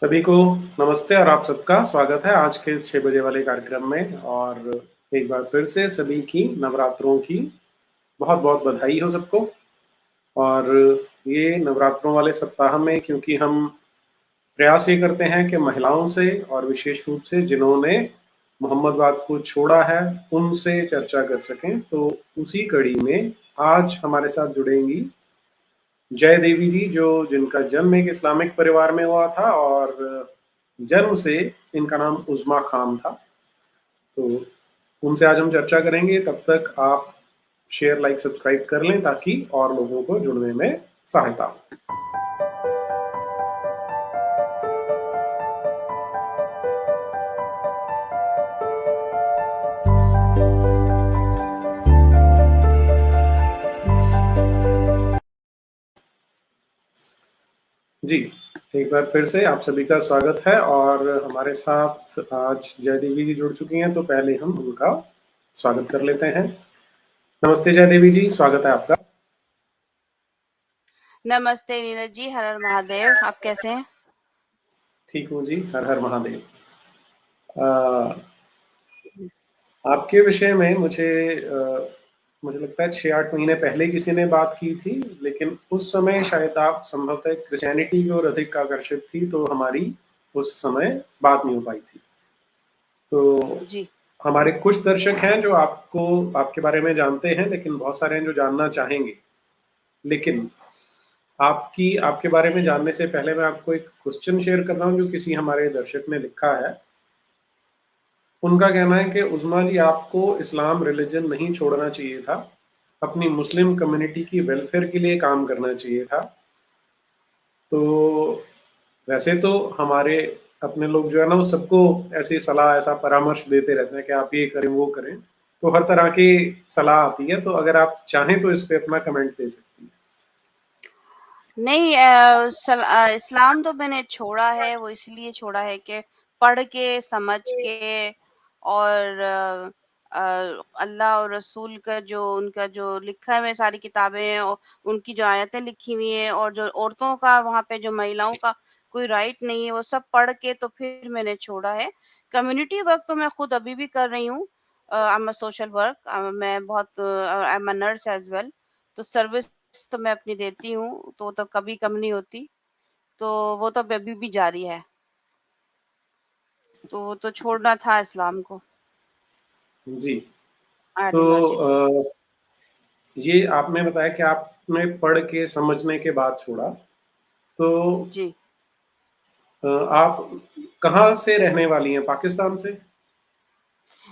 सभी को नमस्ते और आप सबका स्वागत है आज के 6 बजे वाले कार्यक्रम में। और एक बार फिर से सभी की नवरात्रों की बहुत-बहुत बधाई हो सबको। और ये नवरात्रों वाले सप्ताह में क्योंकि हम प्रयास ये करते हैं कि महिलाओं से और विशेष रूप से जिन्होंने मोहम्मदवाद को छोड़ा है, उनसे चर्चा कर सकें। तो उसी कड़ी में आज हमारे साथ जुड़ेंगी जय देवी जी, जो जिनका जन्म एक इस्लामिक परिवार में हुआ था और जन्म से इनका नाम उज़्मा खान था। तो उनसे आज हम चर्चा करेंगे। तब तक आप शेयर, लाइक, सब्सक्राइब कर लें ताकि और लोगों को जुड़ने में सहायता हो। जी, एक बार फिर से आप सभी का स्वागत है और हमारे साथ आज जय देवी जी जुड़ चुकी हैं, तो पहले हम उनका स्वागत कर लेते हैं। नमस्ते जय देवी जी, स्वागत है आपका। नमस्ते नीरज जी, हर हर महादेव। आप कैसे हैं? ठीक हूँ जी, हर हर महादेव। आपके विषय में मुझे लगता है 6-8 महीने पहले किसी ने बात की थी, लेकिन उस समय शायद आप संभवतः क्रिश्चियनिटी की ओर अधिक आकर्षित थी, तो हमारी उस समय बात नहीं हो पाई थी। तो जी हमारे कुछ दर्शक हैं जो आपके बारे में जानते हैं, लेकिन बहुत सारे हैं जो जानना चाहेंगे। लेकिन आपके बारे में जानने से पहले मैं आपको एक क्वेश्चन शेयर कर रहा हूँ जो किसी हमारे दर्शक ने लिखा है। उनका कहना है कि उज़्मा जी, आपको इस्लाम रिलीजन नहीं छोड़ना चाहिए था, अपनी मुस्लिम कम्युनिटी की वेलफेयर के लिए काम करना चाहिए था। तो वैसे तो हमारे अपने लोग जो है ना, वो सबको ऐसी सलाह, ऐसा परामर्श देते रहते हैं कि आप ये करें, वो करें। तो हर तरह की सलाह आती है, तो अगर आप चाहें तो इस पे अपना कमेंट दे सकती हैं। नहीं, इस्लाम तो मैंने छोड़ा है, वो इसलिए छोड़ा है कि पढ़ के समझ के और अल्लाह और रसूल का जो उनका जो लिखा है, सारी किताबें हैं और उनकी जो आयतें लिखी हुई हैं और जो औरतों का वहाँ पे जो महिलाओं का कोई राइट नहीं है, वो सब पढ़ के तो फिर मैंने छोड़ा है। कम्युनिटी वर्क तो मैं खुद अभी भी कर रही हूँ। I am a social work, मैं बहुत I am a nurse as well. तो सर्विस तो मैं अपनी देती हूँ, तो कभी कम नहीं होती। तो वो तो अभी भी जारी है। तो वो तो छोड़ना था इस्लाम को, जी, तो आइडियोलॉजी। ये आपने बताया कि आपने पढ़ के समझने के बाद छोड़ा। तो जी आप कहाँ से रहने वाली हैं? पाकिस्तान से?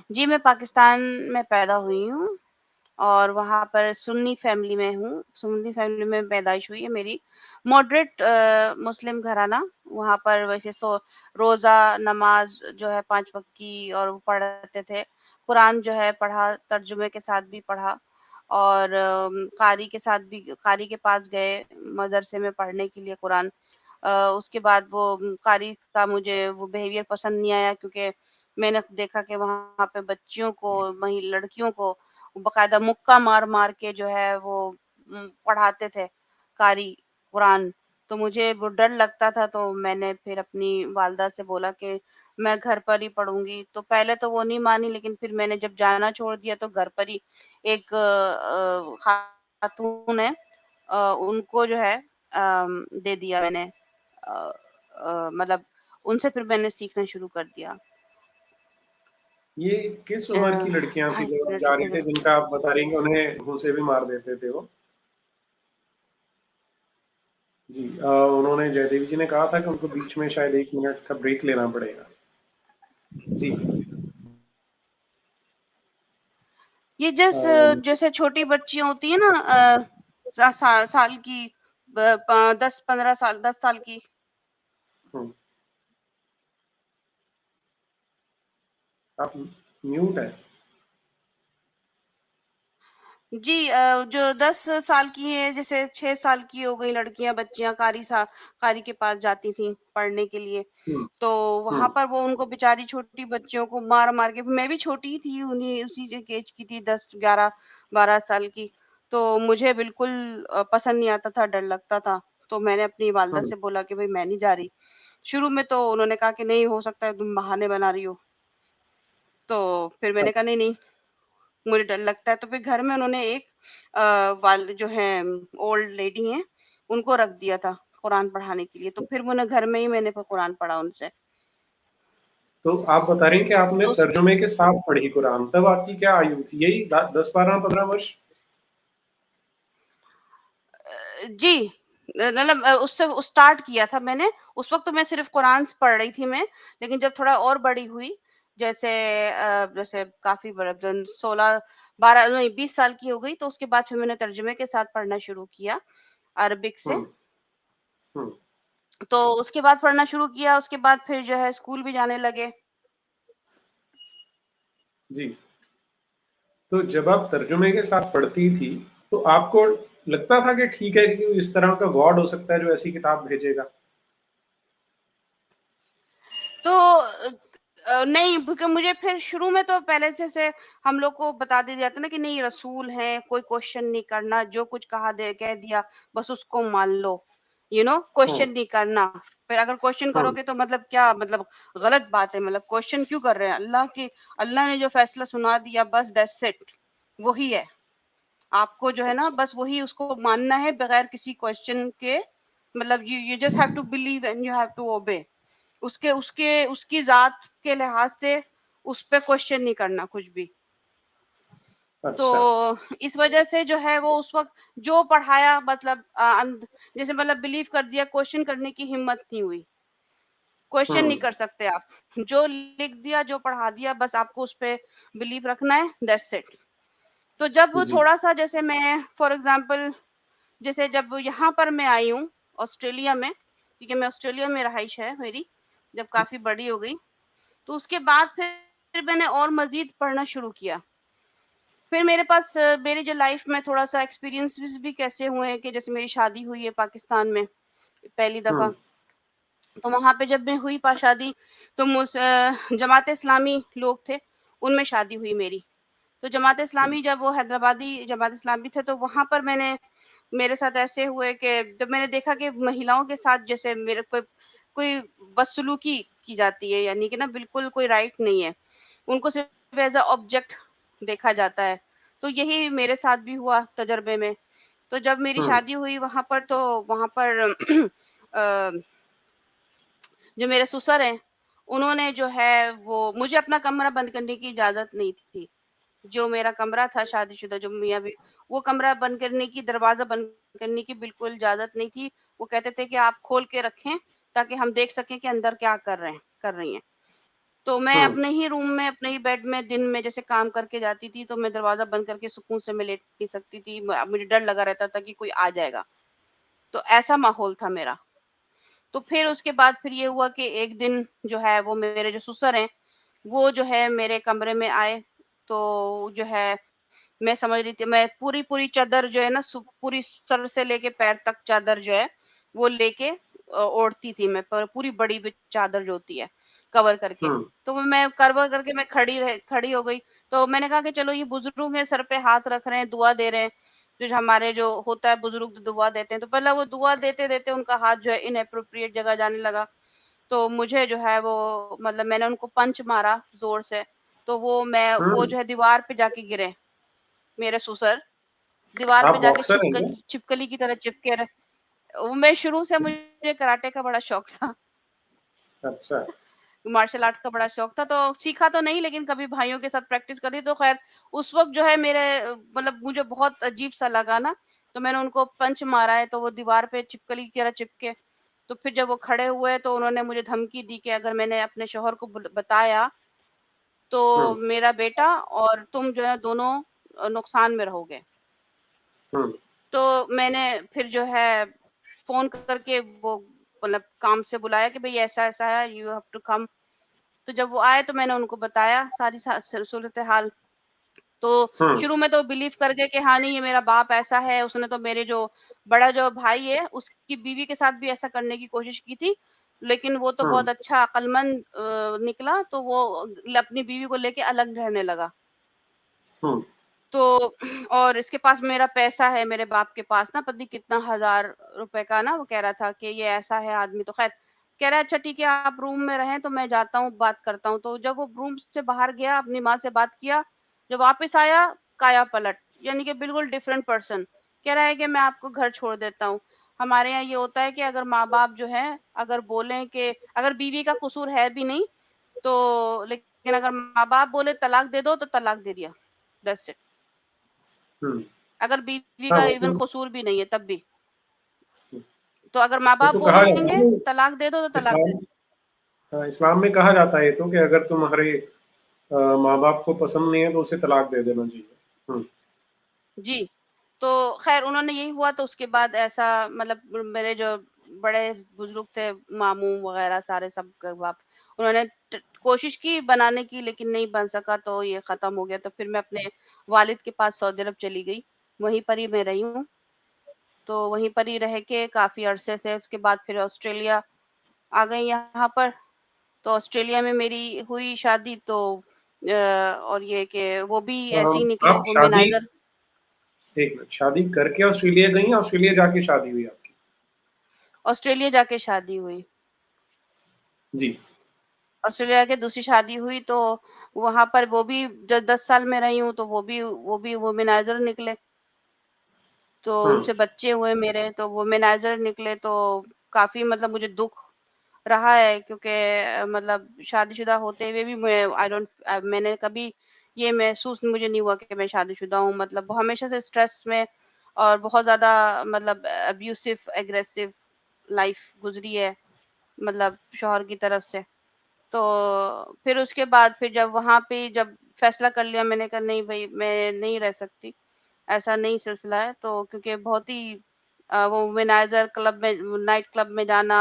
जी, मैं पाकिस्तान में पैदा हुई हूँ और वहाँ पर सुन्नी फैमिली में हूँ। सुन्नी फैमिली में पैदाइश हुई है मेरी। मॉडरेट मुस्लिम घराना। वहाँ पर वैसे रोज़ा, नमाज़ जो है 5 वक़्त की, और वो पढ़ते थे। कुरान जो है पढ़ा, तर्जुमे के साथ भी पढ़ा और कारी के साथ भी, कारी के पास गए मदरसे में पढ़ने के लिए कुरान। उसके बाद वो कारी का मुझे वो बिहेवियर पसंद नहीं आया, क्योंकि मैंने देखा कि वहाँ पे बच्चियों को, वहीं लड़कियों को बकायदा मुक्का मार-मार के जो है वो पढ़ाते थे कारी कुरान। तो मुझे वो डर लगता था, तो मैंने फिर अपनी वालिदा से बोला कि मैं घर पर ही पढ़ूँगी। तो पहले तो वो नहीं मानी, लेकिन फिर मैंने जब जाना छोड़ दिया तो घर पर ही एक खातून है, उनको जो है दे दिया मैंने। अ मतलब उनसे फिर मैंने सीखना शुरू कर दिया। ये किस अ, उम्र की लड़कियां थी हाँ, जब आप मिनट जा रही रुकिए थे, ज़रा। जिनका आप बता रही हैं कि उन्हें घूंसे भी मार देते थे वो? जी, उन्होंने, जयदेवी जी ने कहा था कि उनको बीच में शायद 1 मिनट का ब्रेक लेना पड़ेगा। जी। ये अ, जैसे छोटी बच्चियाँ होती हैं ना, साल की, 10-15 साल, 10 साल की। हुँ, आप म्यूट है। जी, जो 10 साल की है, जैसे 6 साल की हो गई लड़कियां, बच्चियां कारी के पास जाती थी पढ़ने के लिए। हुँ, तो हुँ। वहां पर वो उनको बेचारी छोटी बच्चियों को मार मार के, मैं भी छोटी थी, उन्हीं उसी एज की थी, 10-11-12 साल की। तो मुझे बिल्कुल पसंद नहीं आता था, डर लगता था। तो मैंने अपनी वालिदा हुँ, से बोला कि भाई मैं नहीं जा रही। शुरू में तो उन्होंने कहा कि नहीं हो सकता है, तुम बहाने बना रही हो। तो फिर मैंने कहा नहीं, नहीं, मुझे डर लगता है। तो फिर घर में उन्होंने एक जो है ओल्ड लेडी हैं, उनको रख दिया था कुरान पढ़ाने के लिए। तो फिर घर में ही मैंने कुरान पढ़ा उनसे। तो आप बता रही हैं कि आपने तो उस तर्जुमे के साथ पढ़ी कुरान, तब आपकी क्या आयु थी? यही 10, 12, 15 वर्ष? जी, मतलब उससे स्टार्ट किया था मैंने। उस वक़्त तो मैं सिर्फ़ कुरान पढ़ रही थी मैं, लेकिन जब थोड़ा और बड़ी हुई, जैसे जैसे काफ़ी बड़ा जन 16, 12 नहीं 20 साल की हो गई, तो उसके बाद फिर मैंने तर्जुमे के साथ पढ़ना शुरू किया, अरबिक से। हुँ, हुँ, तो उसके बाद पढ़ना शुरू किया, उसके बाद फिर जो है स्कूल भी जाने लगे। जी। तो जब आप तर्जुमे के साथ पढ़ती थी, तो आपको लगता था कि ठीक है कि इस तरह का गॉड हो सकता है जो ऐसी किताब भेजेगा? तो नहीं, क्योंकि मुझे फिर शुरू में तो पहले से हम लोग को बता दिया जाता है ना कि नहीं रसूल हैं, कोई क्वेश्चन नहीं करना, जो कुछ कह दिया बस उसको मान लो, हुँ, क्वेश्चन नहीं करना। फिर अगर क्वेश्चन हुँ, करोगे तो मतलब क्या, मतलब गलत बात है, मतलब क्वेश्चन क्यों कर रहे हैं? अल्लाह ने जो फैसला सुना दिया बस दैट्स इट, वही है। आपको जो है ना अच्छा। बस वही उसको मानना है बगैर किसी क्वेश्चन के, मतलब you you just have to believe and you have to obey. उसके उसके उसकी ज़ात के लिहाज से उस पे क्वेश्चन नहीं करना कुछ भी। तो अच्छा। इस वजह से जो है वो उस वक़्त जो पढ़ाया, मतलब जैसे मतलब बिलीव कर दिया, क्वेश्चन करने की हिम्मत नहीं हुई। क्वेश्चन नहीं हुँ, कर सकते आप। जो लिख दिया, जो पढ़ा दिया, बस आपको उस पे बिलीव रखना है, दैट्स इट। तो जब जी। थोड़ा-सा जैसे मैं फॉर एग्ज़ाम्पल, जैसे जब यहाँ पर मैं आई हूँ ऑस्ट्रेलिया में, क्योंकि मैं ऑस्ट्रेलिया में रहाइश है मेरी, जब काफ़ी बड़ी हो गई, तो उसके बाद फिर मैंने और मज़ीद पढ़ना शुरू किया। फिर मेरे पास मेरी जो लाइफ़ में थोड़ा-सा एक्सपीरियंसेस भी कैसे हुए हैं कि जैसे मेरी शादी हुई है पाकिस्तान में, पहली हुँ, दफ़ा। तो वहाँ पे जब मैं हुई शादी, तो जमात इस्लामी लोग थे, उनमें शादी हुई मेरी। तो जमात इस्लामी, जब वो हैदराबादी जमात इस्लामी थे, तो वहाँ पर मेरे साथ ऐसे हुए कि जब मैंने देखा कि महिलाओं के साथ जैसे मेरे पे कोई बदसलूकी की जाती है, यानी कि ना बिल्कुल कोई राइट नहीं है। उनको सिर्फ़ एज़ अ ऑब्जेक्ट देखा जाता है। तो यही मेरे साथ भी हुआ तजुर्बे में। तो जब मेरी हुँ, शादी हुई वहाँ पर, तो वहाँ पर अ, जो मेरे ससुर हैं, उन्होंने जो है वो मुझे अपना कमरा बंद करने की इजाज़त नहीं थी। जो मेरा कमरा था शादीशुदा, जो मियाँ भी, वो कमरा बंद करने की, दरवाज़ा बंद करने की बिल्कुल इजाज़त नहीं थी। वो कहते थे कि आप खोल के रखें, ताकि हम देख सकें कि अंदर क्या कर रही हैं। तो मैं हुँ, अपने ही रूम में, अपने ही बेड में दिन में जैसे काम करके जाती थी, तो मैं दरवाज़ा बंद करके सुकून से मैं लेट नहीं सकती थी। मुझे डर लगा रहता था कि कोई आ जाएगा। तो ऐसा माहौल था मेरा। तो फिर उसके बाद फिर ये हुआ कि एक दिन जो है वो मेरे जो ससुर हैं, वो जो है मेरे कमरे में आए। तो जो है मैं समझ रही थी, मैं पूरी चादर जो है ना, पूरी सर से लेके पैर तक चादर जो है वो लेके ओढ़ती थी मैं, पर पूरी बड़ी चादर जो होती है कवर करके। हुँ, तो मैं कवर करके मैं खड़ी हो गई। तो मैंने कहा कि चलो ये बुजुर्ग हैं, सर पे हाथ रख रहे हैं, दुआ दे रहे हैं। जो हमारे जो होता है बुजुर्ग दुआ देते हैं, तो पहले वो दुआ देते देते उनका हाथ जो है इनएप्रोप्रिएट जगह जाने लगा। तो मुझे जो है वो, मतलब मैंने उनको पंच मारा जोर से। तो वो हुँ। जो है दीवार पे जाके गिरे, मेरे ससुर दीवार पे आप जाके बॉक्सर हैं क्या? छिपकली की तरह चिपके रहे। वो मैं शुरू से मुझे कराटे का बड़ा शौक था, अच्छा। मार्शल आर्ट्स का बड़ा शौक था, तो सीखा तो नहीं, लेकिन कभी भाइयों के साथ प्रैक्टिस करी। तो खैर उस वक़्त जो है मेरे मतलब मुझे बहुत अजीब-सा लगा ना, तो मैंने उनको पंच मारा है, तो वो दीवार पे छिपकली की तरह चिपके। तो फिर जब वो खड़े हुए, तो उन्होंने मुझे धमकी दी कि अगर मैंने अपने शौहर को बताया, तो हुँ, मेरा बेटा और तुम जो है दोनों नुकसान में रहोगे। हुँ, तो मैंने फिर जो है फ़ोन करके वो मतलब काम से बुलाया कि भई ऐसा-ऐसा है, यू हैव टू कम। तो जब वो आए, तो मैंने उनको बताया सारी सूरत-ए-हाल। तो हुँ, शुरू में तो बिलीव कर गए कि हाँ, नहीं ये मेरा बाप ऐसा है, उसने तो मेरे जो बड़ा जो भाई है, उसकी बीवी के साथ भी ऐसा करने की कोशिश की थी। लेकिन वो तो हुँ, बहुत अच्छा अक्लमंद निकला, तो वो अपनी बीवी को लेके अलग रहने लगा। हुँ, तो और इसके पास मेरा पैसा है, मेरे बाप के पास ना पता नहीं कितना हज़ार रुपए का ना, वो कह रहा था कि ये ऐसा है आदमी। तो ख़ैर कह रहा है अच्छा ठीक है आप रूम में रहें तो मैं जाता हूँ, बात करता हूँ। तो जब वो रूम से बाहर गया, अपनी माँ से बात किया, जब वापस आया काया पलट, यानी कि बिल्कुल डिफरेंट पर्सन। कह रहा है कि मैं आपको घर छोड़ देता हूँ। हमारे यहाँ ये होता है कि अगर माँ-बाप जो हैं, अगर बोलें कि अगर बीवी का कसूर है भी नहीं, तो लेकिन अगर माँ-बाप बोले तलाक दे दो, तो तलाक दे दिया, दैट्स इट। हुँ। अगर बीवी हाँ, का वो इवन तो कसूर भी नहीं है तब भी। हुँ, तो अगर वो माँ-बाप तो कहा जाता है बोलेंगे ना, तलाक दे दो, तो तलाक दे इस्लाम दो। इस्लाम में कहा जाता है ये तो कि अगर तुम्हारे माँ-बाप को पसंद नहीं है तो उसे तलाक दे देना चाहिए। हुँ, जी, तो ख़ैर उन्होंने यही हुआ तो उसके बाद ऐसा मतलब मेरे जो बड़े बुज़ुर्ग थे, मामू वग़ैरह सारे सब बाप उन्होंने कोशिश की बनाने की लेकिन नहीं बन सका तो ये ख़त्म हो गया। तो फिर मैं अपने वालिद के पास सऊदी अरब चली गई, वहीं पर ही मैं रही हूँ। तो वहीं पर ही रह के काफ़ी अरसे से उसके बाद फिर ऑस्ट्रेलिया आ गई यहाँ पर। तो ऑस्ट्रेलिया में मेरी हुई शादी तो और ये कि वो भी ऐसे ही निकले आप शादी वुमेनाइज़र। एक मिनट, शादी करके ऑस्ट्रेलिया गईं या ऑस्ट्रेलिया जाके शादी हुई आपकी? ऑस्ट्रेलिया जाके शादी हुई। जी। ऑस्ट्रेलिया के दूसरी शादी हुई तो वहाँ पर वो भी 10 साल में रही हूँ तो वो भी वुमेनाइज़र निकले। तो हुँ, उनसे बच्चे हुए मेरे तो वुमेनाइज़र निकले तो काफ़ी मतलब मुझे दुःख रहा है क्योंकि मतलब शादीशुदा होते हुए भी मैंने कभी ये महसूस मुझे नहीं हुआ कि मैं शादीशुदा हूँ। मतलब हमेशा से स्ट्रेस में और बहुत ज़्यादा मतलब अब्यूसिव एग्रेसिव लाइफ़ गुज़री है मतलब शौहर की तरफ से। तो फिर उसके बाद फिर जब वहाँ पे जब फैसला कर लिया मैंने कहा नहीं भई मैं नहीं रह सकती, ऐसा नहीं सिलसिला है तो क्योंकि बहुत ही वो वुमेनाइज़र क्लब में नाइट क्लब में जाना,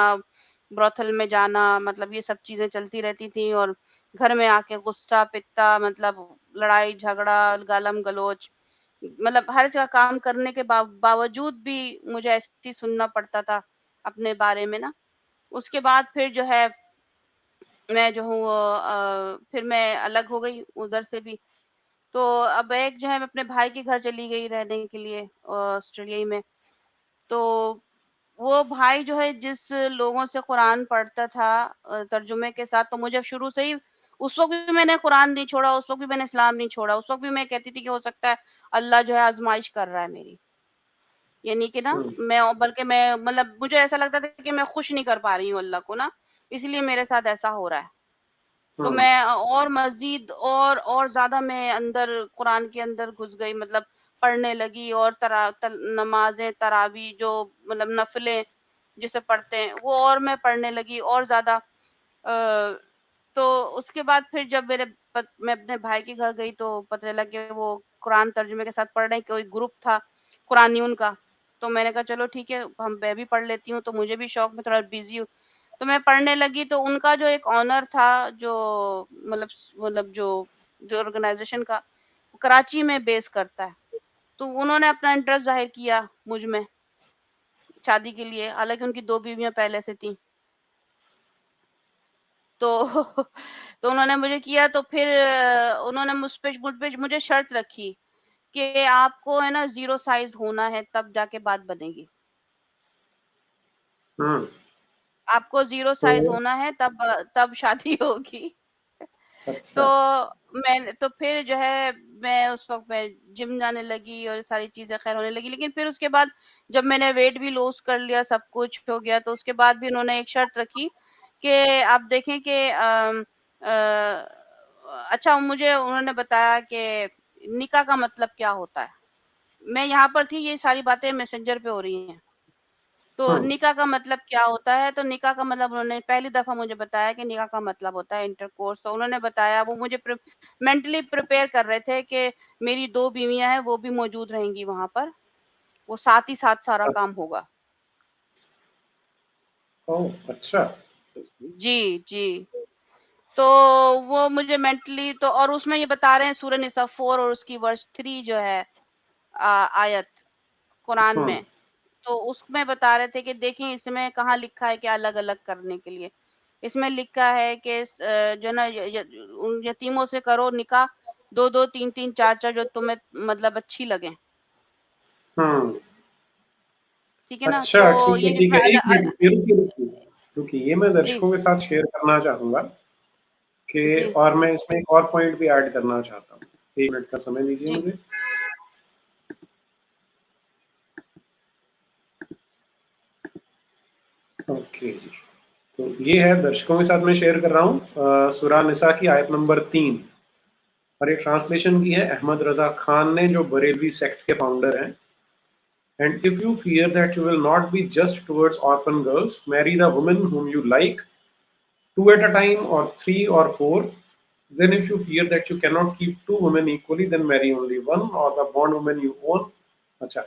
ब्रोथल में जाना मतलब ये सब चीज़ें चलती रहती थी और घर में आके गुस्सा-पिट्टा मतलब लड़ाई-झगड़ा, गालम-गलौच मतलब हर जगह काम करने के बावजूद भी मुझे ऐसे ही सुनना पड़ता था अपने बारे में ना। उसके बाद फिर जो है मैं जो हूँ फिर मैं अलग हो गई उधर से भी। तो अब एक जो है मैं अपने भाई के घर चली गई रहने के लिए ऑस्ट्रेलिया ही में। तो वो भाई जो है जिस लोगों से कुरान पढ़ता था तर्जुमे के साथ तो मुझे शुरू से ही उस वक़्त भी मैंने कुरान नहीं छोड़ा, उस वक़्त भी मैंने इस्लाम नहीं छोड़ा। उस वक़्त भी मैं कहती थी कि हो सकता है अल्लाह जो है आज़माइश कर रहा है मेरी। यानी कि ना हुँ, बल्कि मैं मतलब मुझे ऐसा लगता था कि मैं खुश नहीं कर पा रही हूँ अल्लाह को ना, इसलिए मेरे साथ ऐसा हो रहा है। तो हुँ, मैं और मज़ीद और ज़्यादा मैं अंदर कुरान के अंदर घुस गई मतलब पढ़ने लगी और नमाज़ें, तरावी जो मतलब नफ़िलें जिसे पढ़ते हैं, वो और मैं पढ़ने लगी और ज़्यादा। तो उसके बाद फिर जब मैं अपने भाई के घर गई तो पता चला कि वो कुरान तर्जुमे के साथ पढ़ रहे हैं, कोई ग्रुप था कुरानियुन का। तो मैंने कहा चलो ठीक है, मैं भी पढ़ लेती हूँ, तो मुझे भी शौक में थोड़ा बिज़ी हूँ। तो मैं पढ़ने लगी तो उनका जो एक ओनर था जो मतलब जो ऑर्गेनाइज़ेशन का कराची में बेस करता है। तो उन्होंने अपना इंटरेस्ट ज़ाहिर किया मुझ में शादी के लिए, हालाँकि उनकी 2 बीवियाँ पहले से थीं। तो तो उन्होंने मुझे किया तो फिर उन्होंने मुझ पे मुझे शर्त रखी कि आपको है ना ज़ीरो साइज़ होना है तब जाके बात बनेगी। हुँ। आपको ज़ीरो तो साइज़ होना है तब शादी होगी। तो अच्छा। तो फिर जो है मैं उस वक़्त मैं जिम जाने लगी और सारी चीज़ें ख़ैर होने लगी। लेकिन फिर उसके बाद जब मैंने वेट भी लॉस कर लिया, सब कुछ हो गया तो उसके बाद भी उन्होंने एक शर्त रखी कि आप देखें कि अच्छा मुझे उन्होंने बताया कि निकाह का मतलब क्या होता है? मैं यहाँ पर थी, ये सारी बातें मैसेंजर पे हो रही हैं। तो हुँ, निकाह का मतलब क्या होता है? तो निकाह का मतलब उन्होंने पहली दफ़ा मुझे बताया कि निकाह का मतलब होता है इंटरकोर्स। तो उन्होंने बताया वो मुझे मेंटली प्रिपेयर कर रहे थे कि मेरी 2 बीवियाँ हैं, वो भी मौजूद रहेंगी वहाँ पर। वो साथ ही साथ सारा अ, काम होगा। ओह! अच्छा। जी, जी। तो वो मुझे मेंटली तो और उसमें ये बता रहे हैं सूरह निसा 4 और उसकी वर्स 3 जो है आयत कुरान हुँ, में। तो उसमें बता रहे थे कि देखें इसमें कहाँ लिखा है कि अलग-अलग करने के लिए। इसमें लिखा है कि जो है ना उन यतीमों से करो निकाह 2-2 3-3 4-4 जो तुम्हें मतलब अच्छी लगें। हुँ। ठीक है ना? अच्छा, तो ठीक ये है, ठीक इसमें है। 1 मिनट रुकिए, रुकिए, रुकिए। क्योंकि ये मैं जी, दर्शकों के साथ शेयर करना चाहूँगा कि जी, और मैं इसमें एक और पॉइंट भी ऐड करना चाहता हूँ। 1 मिनट का समय दीजिए जी, मुझे। ओके जी। तो ये है दर्शकों के साथ मैं शेयर कर रहा हूँ सूरा निसा की आयत नंबर 3 और ये ट्रांसलेशन की है अहमद रजा खान ने, जो बरेलवी सेक्ट के फाउंडर हैं। And if you fear that you will not be just towards orphan girls, marry the woman whom you like, two at a time or three or four. Then if you fear that you cannot keep two women equally, then marry only one or the bond woman you own. अच्छा,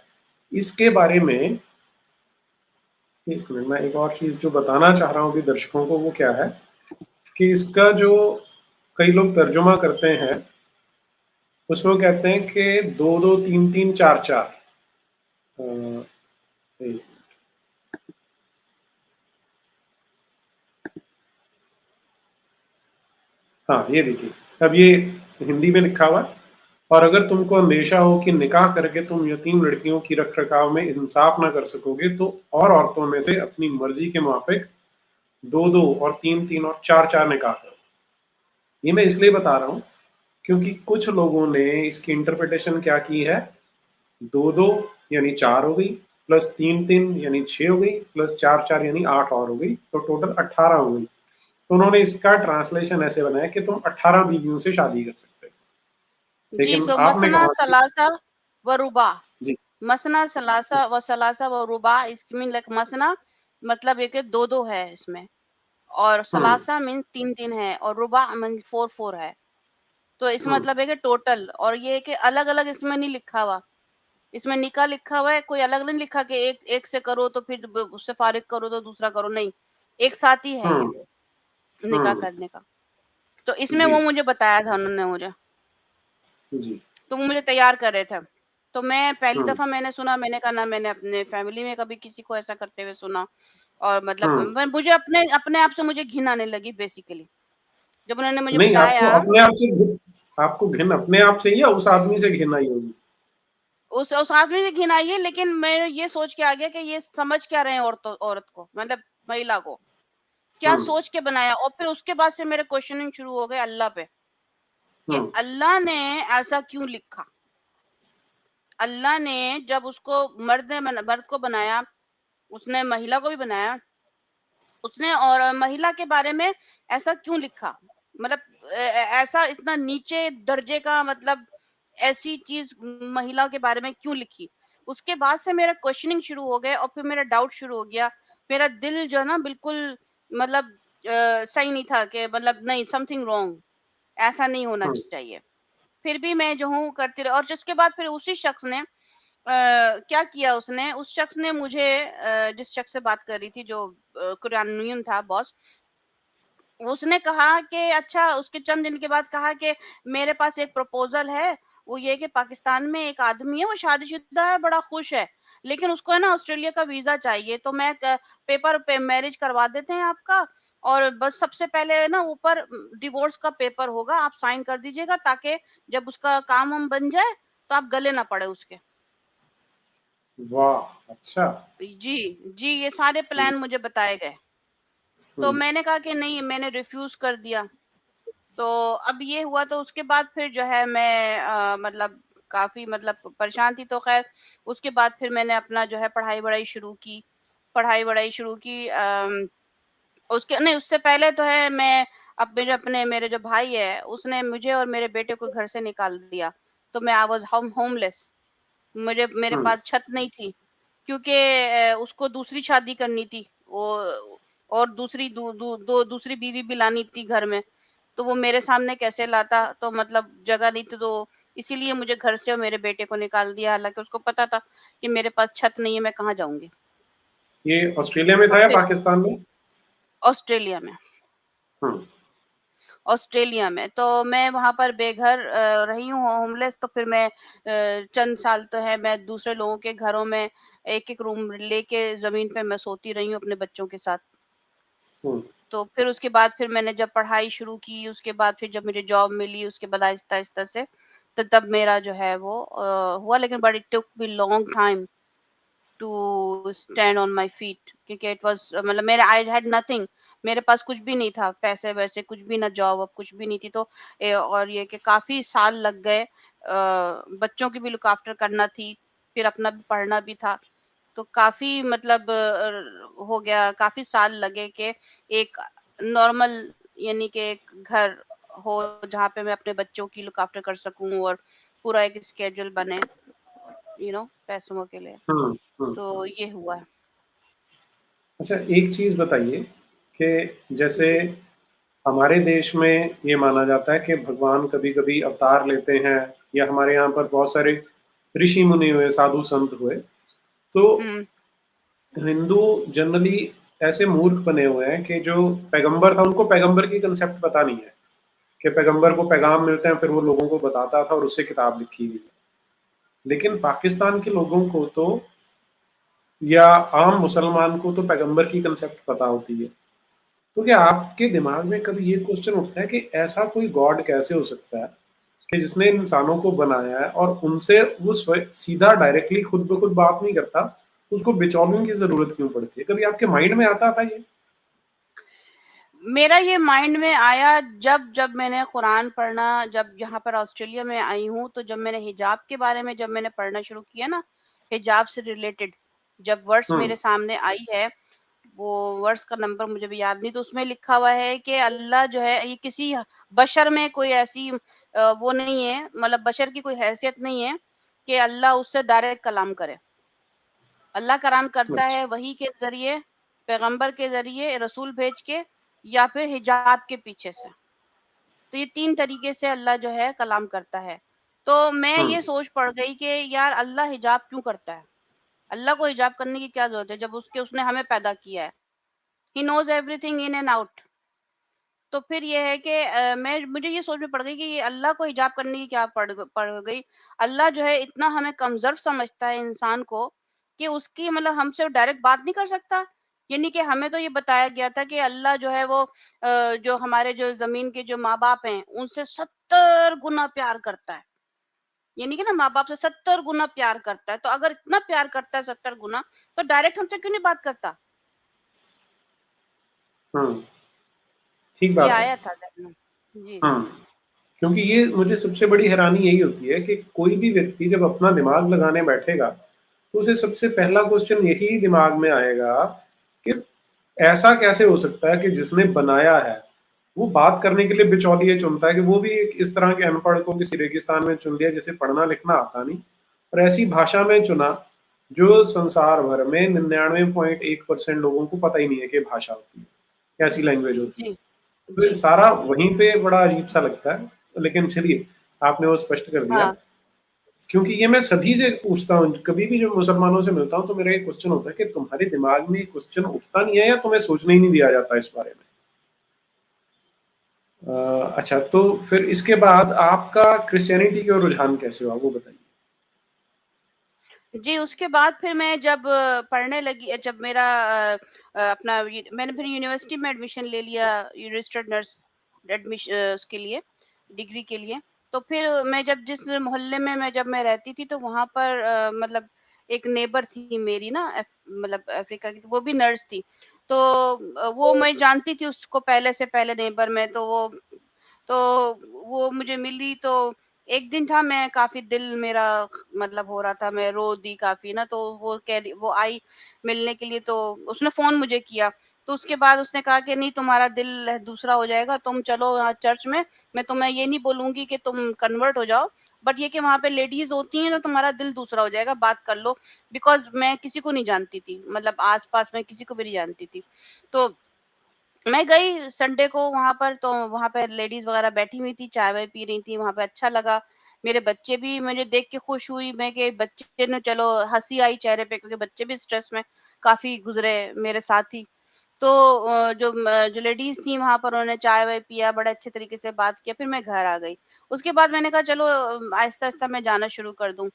इसके बारे में एक minute, मैं एक और चीज जो बताना चाह रहा हूँ अभी दर्शकों को वो क्या है कि इसका जो कई लोग तर्जुमा करते हैं उसमें वो कहते हैं कि दो दो तीन तीन चार चार। हाँ, ये देखिए, अब ये हिंदी में लिखा हुआ है। और अगर तुमको अंदेशा हो कि निकाह करके तुम यतीम लड़कियों की रख रखाव में इंसाफ ना कर सकोगे तो और औरतों में से अपनी मर्जी के मुताबिक दो दो और तीन तीन और चार चार निकाह करो। ये मैं इसलिए बता रहा हूँ क्योंकि कुछ लोगों ने इसकी इंटरप्रिटेशन क्या की है, दो दो यानी चार हो गई, प्लस तीन तीन यानी छह हो गई, प्लस चार चार यानी आठ और हो गई, तो टोटल 18 हो गई। तो उन्होंने इसका ट्रांसलेशन ऐसे बनाया कि तुम 18 बीवियों से शादी कर सकते हो। जी। लेकिन तो आपने मसना कहा कि सलासा व रुबा, जी, मसना सलासा व रुबा, इसकी मीन लाइक मसना मतलब एक दो दो है इसमें, और हम्म सलासा मीन तीन तीन है, और रुबा मीन फोर फोर है। तो इसका हम्म मतलब है कि टोटल, और ये है कि अलग अलग इसमें नहीं लिखा हुआ। इसमें निकाह लिखा हुआ है, कोई अलग नहीं लिखा कि एक एक से करो तो फिर उससे फारिग करो तो दूसरा करो, नहीं, एक साथ ही है ये हम्म निकाह हम्म करने का। तो इसमें जी वो मुझे बताया था उन्होंने मुझे, जी तो वो मुझे तैयार कर रहे थे। तो मैं पहली हम्म दफ़ा मैंने सुना, मैंने कहा ना मैंने अपने फैमिली में कभी किसी को ऐसा करते हुए सुना, और मतलब हम्म मुझे अपने अपने आप से मुझे घिन आने लगी बेसिकली। जब उन्होंने मुझे नहीं, आपको बताया, अपने आप से आपको घिन अपने आप से ही या उस आदमी से घिन आई होगी? उस आदमी से घिन आई है, लेकिन मैं ये सोच के आ गया कि ये समझ क्या रहे हैं औरत को, मतलब महिला को। क्या हम्म सोच के बनाया, और फिर उसके बाद से मेरे क्वेश्चनिंग शुरू हो गए अल्लाह पे, कि हम्म अल्लाह ने ऐसा क्यों लिखा? अल्लाह ने जब उसको मर्द को बनाया, उसने महिला को भी बनाया, उसने और महिला के बारे में ऐसा क्यों लिखा? मतलब ऐसा इतना नीचे दर्जे का, मतलब ऐसी चीज़ महिला के बारे में क्यों लिखी? उसके बाद से मेरा क्वेश्चनिंग शुरू हो गए, और फिर मेरा डाउट शुरू हो गया। मेरा दिल जो है ना बिल्कुल, मतलब सही नहीं था, कि मतलब नहीं, समथिंग रॉन्ग, ऐसा नहीं होना हम्म चाहिए। फिर भी मैं जो हूँ करती रही, और जिसके बाद फिर उसी शख्स ने क्या किया, उसने, उस शख्स ने मुझे, जिस शख्स से बात कर रही थी, जो कुरैनियन था बॉस, उसने कहा कि अच्छा, उसके चंद दिन के बाद कहा कि मेरे पास एक प्रपोज़ल है, वो ये है कि पाकिस्तान में एक आदमी है, वो शादीशुदा है, बड़ा खुश है, लेकिन उसको है ना ऑस्ट्रेलिया का वीज़ा चाहिए, तो मैं पेपर पे मैरिज करवा देते हैं आपका, और बस सबसे पहले है ना ऊपर डिवोर्स का पेपर होगा, आप साइन कर दीजिएगा, ताकि जब उसका काम हम बन जाए, तो आप गले ना पड़े उसके। वाह, अच्छा। जी, जी, ये सारे हम्म प्लान मुझे बताए गए। तो हम्म मैंने कहा कि नहीं, मैंने रिफ्यूज़ कर दिया। तो अब ये हुआ, तो उसके बाद फिर जो है मैं मतलब काफ़ी, मतलब परेशान थी, तो ख़ैर उसके बाद फिर मैंने अपना जो है पढ़ाई-वढ़ाई शुरू की। पढ़ाई-वढ़ाई शुरू की, उसके नहीं, उससे पहले तो है मैं, अब मेरे जो भाई है, उसने मुझे और मेरे बेटे को घर से निकाल दिया। तो मैं आई वाज़ होमलेस। मुझे मेरे हम्म पास छत नहीं थी, क्योंकि उसको दूसरी शादी करनी थी। वो और दूसरी दू दू दो दूसरी बीवी भी लानी थी घर में। तो वो मेरे सामने कैसे लाता? तो मतलब जगह नहीं थी, तो इसीलिए मुझे घर से और मेरे बेटे को निकाल दिया। हालाँकि उसको पता था कि मेरे पास छत नहीं है, मैं कहाँ जाऊँगी? ये ऑस्ट्रेलिया में तो था या फिर पाकिस्तान में? ऑस्ट्रेलिया में। हम्म ऑस्ट्रेलिया में, तो मैं वहाँ पर बेघर रही हूँ, होमलेस। तो फिर मैं चंद साल तो है मैं दूसरे लोगों के घरों में एक-एक रूम लेके ज़मीन पे मैं सोती रही हूँ अपने बच्चों के साथ। हम्म तो फिर उसके बाद फिर मैंने जब पढ़ाई शुरू की, उसके बाद फिर जब मुझे जॉब मिली, उसके बाद आहिस्ता-आहिस्ता से, तो तब मेरा जो है वो हुआ, लेकिन but it took me long time to stand on my feet, क्योंकि इट वाज मतलब मेरे आई हैड नथिंग, मेरे पास कुछ भी नहीं था, पैसे वैसे कुछ भी ना, जॉब अब कुछ भी नहीं थी। तो और ये कि काफी साल लग गए, बच्चों की भी लुक आफ्टर करना थी, फिर अपना भी पढ़ना भी था। तो काफी मतलब हो गया, काफी साल लगे कि एक नॉर्मल, यानी कि एक घर हो जहाँ पे मैं अपने बच्चों की लुक आफ्टर कर सकूं और पूरा एक स्केड्यूल बने, पैसों के लिए। हुँ, हुँ। तो ये हुआ है। अच्छा, एक चीज़ बताइए कि जैसे जी। हमारे देश में ये माना जाता है कि भगवान कभी-कभी अवतार लेते हैं, या हमारे यहाँ पर बहुत सारे ऋषि-मुनि हुए, साधु-संत हुए। तो हुँ। हिंदू जनरली ऐसे मूर्ख बने हुए हैं कि जो पैगंबर था, उनको पैगंबर की कांसेप्ट पता नहीं है कि पैगंबर को पैगाम मिलते हैं, फिर वो लोगों को बताता था और उससे किताब लिखी हुई है। लेकिन पाकिस्तान के लोगों को तो, या आम मुसलमान को तो पैगंबर की कांसेप्ट पता होती है। तो क्या आपके दिमाग में कभी ये क्वेश्चन उठता है कि ऐसा कोई गॉड कैसे हो सकता है कि जिसने इंसानों को बनाया है और उनसे वो सीधा डायरेक्टली खुद ब खुद बात नहीं करता, उसको बिचौलियों की ज़रूरत क्यों पड़ती है? कभी आपके माइंड में आता था ये? मेरा ये माइंड में आया जब जब मैंने कुरान पढ़ना, जब यहाँ पर ऑस्ट्रेलिया में आई हूँ, तो जब मैंने हिजाब के बारे में जब मैंने पढ़ना शुरू किया ना, हिजाब से रिलेटेड जब वर्ड्स हुँ, मेरे सामने आई है, वो वर्ड्स का नंबर मुझे भी याद नहीं, तो उसमें लिखा हुआ है कि अल्लाह जो है, ये किसी बशर में कोई ऐसी वो नहीं है, मतलब बशर की कोई हैसियत नहीं है कि अल्लाह उससे डायरेक्ट कलाम करे। अल्लाह कलाम करता अच्छा। है वही के ज़रिए, पैगंबर के ज़रिए, रसूल भेज के, या फिर हिजाब के पीछे से। तो ये 3 तरीके से अल्लाह जो है कलाम करता है। तो मैं हुँ, ये सोच पड़ गई कि यार अल्लाह हिजाब क्यों करता है? अल्लाह को हिजाब करने की क्या ज़रूरत है जब उसने हमें पैदा किया है। He knows everything in and out. तो फिर ये है कि मुझे ये सोच में पड़ गई कि ये अल्लाह को हिजाब करने की क्या पड़ गई। अल्लाह जो है इतना हमें कमज़ोर समझता है इंसान को, कि उसकी मतलब हमसे डायरेक्ट बात नहीं कर सकता। यानी कि हमें तो ये बताया गया था कि अल्लाह जो है वो जो हमारे जो ज़मीन के जो माँ-बाप हैं, उनसे 70 गुना प्यार करता है। यानी कि ना माँ-बाप से 70 गुना प्यार करता है। तो अगर इतना प्यार करता है 70 गुना, तो डायरेक्ट हमसे क्यों नहीं बात करता? हुँ, ठीक ये बात है। आया था ज़हन में। जी। हुँ, क्योंकि ये मुझे सबसे बड़ी हैरानी यही होती है कि कोई भी व्यक्ति जब अपना दिमाग लगाने बैठेगा, तो उसे सबसे पहला क्वेश्चन यही दिमाग में आएगा कि ऐसा कैसे हो सकता है कि जिसने बनाया है, वो बात करने के लिए बिचौलिए चुनता है, कि वो भी एक इस तरह के अनपढ़ को किसी रेगिस्तान में चुन लिया जिसे पढ़ना-लिखना आता नहीं, और ऐसी भाषा में चुना जो संसार भर में 99.1% लोगों को पता ही नहीं है कि भाषा होती है, कैसी लैंग्वेज होती है। जी। तो ये जी। सारा वहीं पे बड़ा अजीब-सा लगता है, लेकिन चलिए, आपने वो स्पष्ट कर दिया। हाँ। क्योंकि ये मैं सभी से पूछता हूँ, कभी भी जब मुसलमानों से मिलता हूँ, तो मेरा एक क्वेश्चन होता है कि तुम्हारे दिमाग में ये क्वेश्चन उठता नहीं है, या तुम्हें सोचने ही नहीं दिया जाता इस बारे में? अ, अच्छा, तो फिर इसके बाद आपका क्रिश्चियनिटी की ओर रुझान कैसे हुआ, वो बताइए? जी, उसके बाद फिर मैं जब पढ़ने लगी, जब मेरा अपना मैंने फिर यूनिवर्सिटी में एडमिशन ले लिया, रजिस्टर्ड नर्स उसके लिए, डिग्री के लिए। तो फिर मैं जब जिस मोहल्ले में जब मैं रहती थी, तो वहाँ पर मतलब एक नेबर थी मेरी ना, मतलब अफ्रीका की, तो वो भी नर्स थी। तो वो मैं जानती थी उसको पहले से, पहले नेबर में, तो वो मुझे मिली। तो एक दिन था, मैं काफ़ी दिल मेरा मतलब हो रहा था, मैं रो दी काफ़ी ना, तो वो आई मिलने के लिए, तो उसने फ़ोन मुझे किया। तो उसके बाद उसने कहा कि नहीं, तुम्हारा दिल दूसरा हो जाएगा, तुम चलो यहाँ चर्च में, मैं तुम्हें ये नहीं बोलूँगी कि तुम कन्वर्ट हो जाओ, बट ये कि वहाँ पे लेडीज़ होती हैं, तो तुम्हारा दिल दूसरा हो जाएगा, बात कर लो। बिकॉज़ मैं किसी को नहीं जानती थी, मतलब आस-पास में किसी को भी नहीं जानती थी। तो मैं गई संडे को वहाँ पर, तो वहाँ पे लेडीज़ वग़ैरह बैठी हुई थी, चाय-वाय पी रही थी, वहाँ पे अच्छा लगा। मेरे बच्चे भी मुझे देख के खुश हुई मैं, कि बच्चे ने चलो हँसी आई चेहरे पे, क्योंकि बच्चे भी स्ट्रेस में काफ़ी गुज़रे मेरे साथ ही। तो जो लेडीज़ थी वहाँ पर, उन्होंने चाय-वाय पिया, बड़े अच्छे तरीके से बात किया, फिर मैं घर आ गई। उसके बाद मैंने कहा चलो आहिस्ता-आहिस्ता मैं जाना शुरू कर दूँ।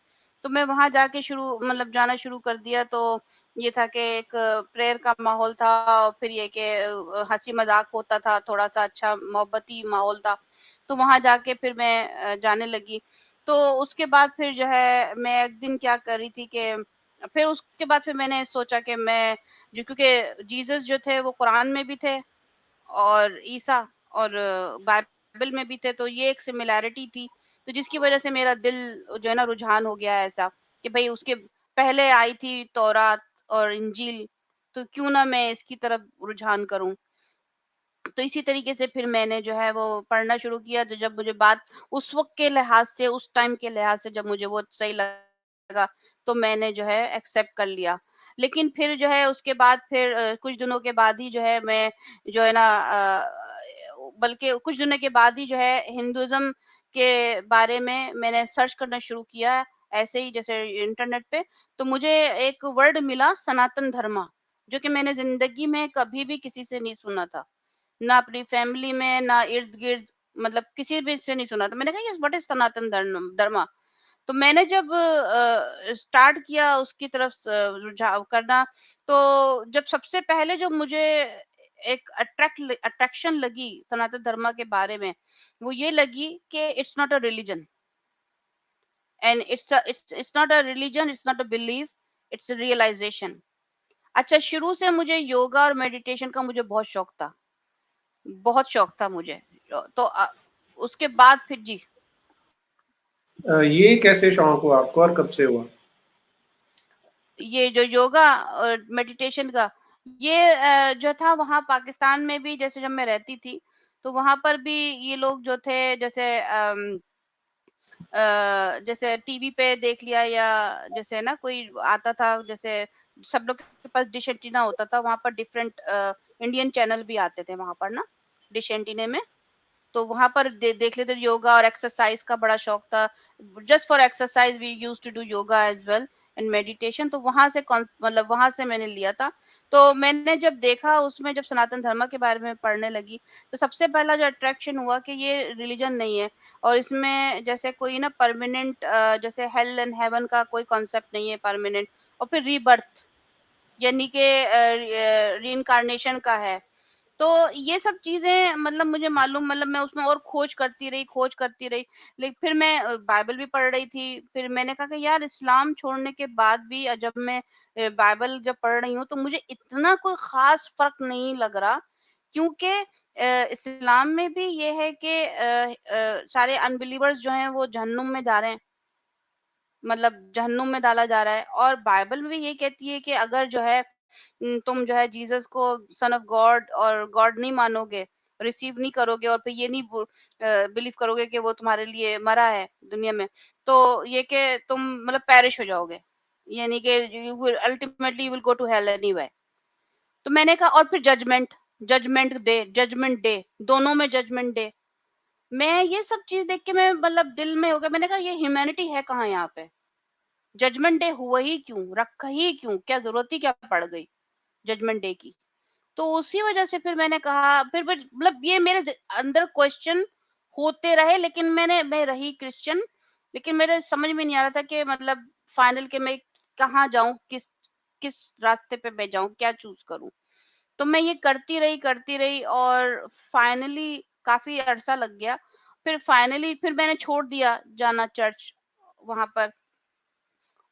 तो मैं वहाँ जाके मतलब जाना शुरू कर दिया, तो ये था कि एक प्रेयर का माहौल था, और फिर ये कि हँसी-मज़ाक होता था, थोड़ा-सा अच्छा मोहब्बती माहौल था। तो वहाँ जाके फिर मैं जाने लगी। तो उसके बाद फिर जो है, मैं एक दिन क्या कर रही थी कि फिर उसके बाद फिर मैंने सोचा कि मैं जो क्योंकि जीसस जो थे वो कुरान में भी थे और ईसा और बाइबल में भी थे, तो ये एक सिमिलैरिटी थी। तो जिसकी वजह से मेरा दिल जो है ना रुझान हो गया ऐसा कि भई उसके पहले आई थी तौरात और इंजील, तो क्यों ना मैं इसकी तरफ रुझान करूँ। तो इसी तरीके से फिर मैंने जो है वो पढ़ना शुरू किया, तो जब मुझे बात उस वक़्त के लिहाज़ से, उस टाइम के लिहाज़ से जब मुझे वो सही लगा, तो मैंने जो है एक्सेप्ट कर लिया। लेकिन फिर जो है उसके बाद फिर कुछ दिनों के बाद ही जो है मैं जो है ना बल्कि कुछ दिनों के बाद ही जो है हिंदुइज़्म के बारे में मैंने सर्च करना शुरू किया, ऐसे ही जैसे इंटरनेट पे। तो मुझे एक वर्ड मिला सनातन धर्म, जो कि मैंने ज़िंदगी में कभी भी किसी से नहीं सुना था। ना अपनी फैमिली में, ना इर्द-गिर्द, मतलब किसी भी से नहीं सुना था। मैंने कहा ये व्हाट इज़ सनातन धर्म? तो मैंने जब स्टार्ट किया उसकी तरफ रुझाव करना, तो जब सबसे पहले जो मुझे एक अट्रैक्शन लगी सनातन धर्म के बारे में, वो ये लगी कि it's not a religion and it's not a religion, it's not a belief, it's a realisation. अच्छा, शुरू से मुझे योगा और मेडिटेशन का मुझे बहुत शौक था मुझे। तो उसके बाद फिर जी, ये कैसे शौक हुआ आपको और कब से हुआ? ये जो योगा और मेडिटेशन का, ये जो था वहाँ पाकिस्तान में भी, जैसे जब मैं रहती थी, तो वहाँ पर भी ये लोग जो थे जैसे जैसे टीवी पे देख लिया, या जैसे ना कोई आता था, जैसे सब लोग के पास डिश एंटीना होता था, वहाँ पर डिफरेंट इंडियन चैनल भी आते थे वहाँ पर ना, डिश एंटीने में। तो वहाँ पर देख लेते, योगा और एक्सरसाइज का बड़ा शौक था। Just for exercise we used to do yoga as well and meditation. तो वहां से मतलब वहां से मैंने लिया था। तो मैंने जब देखा उसमें, जब सनातन धर्म के बारे में पढ़ने लगी, तो सबसे पहला जो अट्रैक्शन हुआ कि ये रिलीजन नहीं है, और इसमें जैसे कोई ना परमानेंट, जैसे हेल एंड हेवन का कोई कॉन्सेप्ट नहीं है परमानेंट। और फिर रीबर्थ, यानी कि रीइंकार्नेशन का है। तो ये सब चीज़ें मतलब मुझे मालूम, मतलब मैं उसमें और खोज करती रही। लेकिन फिर मैं बाइबल भी पढ़ रही थी। फिर मैंने कहा कि यार इस्लाम छोड़ने के बाद भी जब मैं बाइबल जब पढ़ रही हूँ, तो मुझे इतना कोई ख़ास फ़र्क नहीं लग रहा, क्योंकि इस्लाम में भी ये है कि सारे अनबिलीवर्स जो हैं वो जहन्नुम में जा रहे हैं। मतलब जहन्नुम में डाला जा रहा है, और बाइबल में भी ये कहती है कि अगर जो है तुम जो है जीसस को सन ऑफ गॉड और गॉड नहीं मानोगे, रिसीव नहीं करोगे, और फिर ये नहीं बिलीव करोगे कि वो तुम्हारे लिए मरा है दुनिया में, तो ये कि तुम मतलब पेरिश हो जाओगे, यानी कि you will ultimately you will go to hell anyway. तो मैंने कहा, और फिर जजमेंट डे, दोनों में जजमेंट डे। मैं ये सब चीज देख के मैं मतलब दिल में हो गया, मैंने कहा ये ह्यूमैनिटी है कहाँ यहाँ पे? जजमेंट डे हुआ ही क्यों? रखा ही क्यों? क्या ज़रूरत ही क्या पड़ गई जजमेंट डे की? तो उसी वजह से फिर मैंने कहा, फिर मतलब ये मेरे अंदर क्वेश्चन होते रहे, लेकिन मैं रही क्रिश्चियन, लेकिन मेरे समझ में नहीं आ रहा था कि मतलब फाइनल के मैं कहाँ जाऊं, किस किस रास्ते पे मैं जाऊं, क्या चूज करूं। तो मैं ये करती रही और फाइनली काफी अरसा लग गया। फिर फाइनली फिर मैंने छोड़ दिया जाना चर्च वहां पर,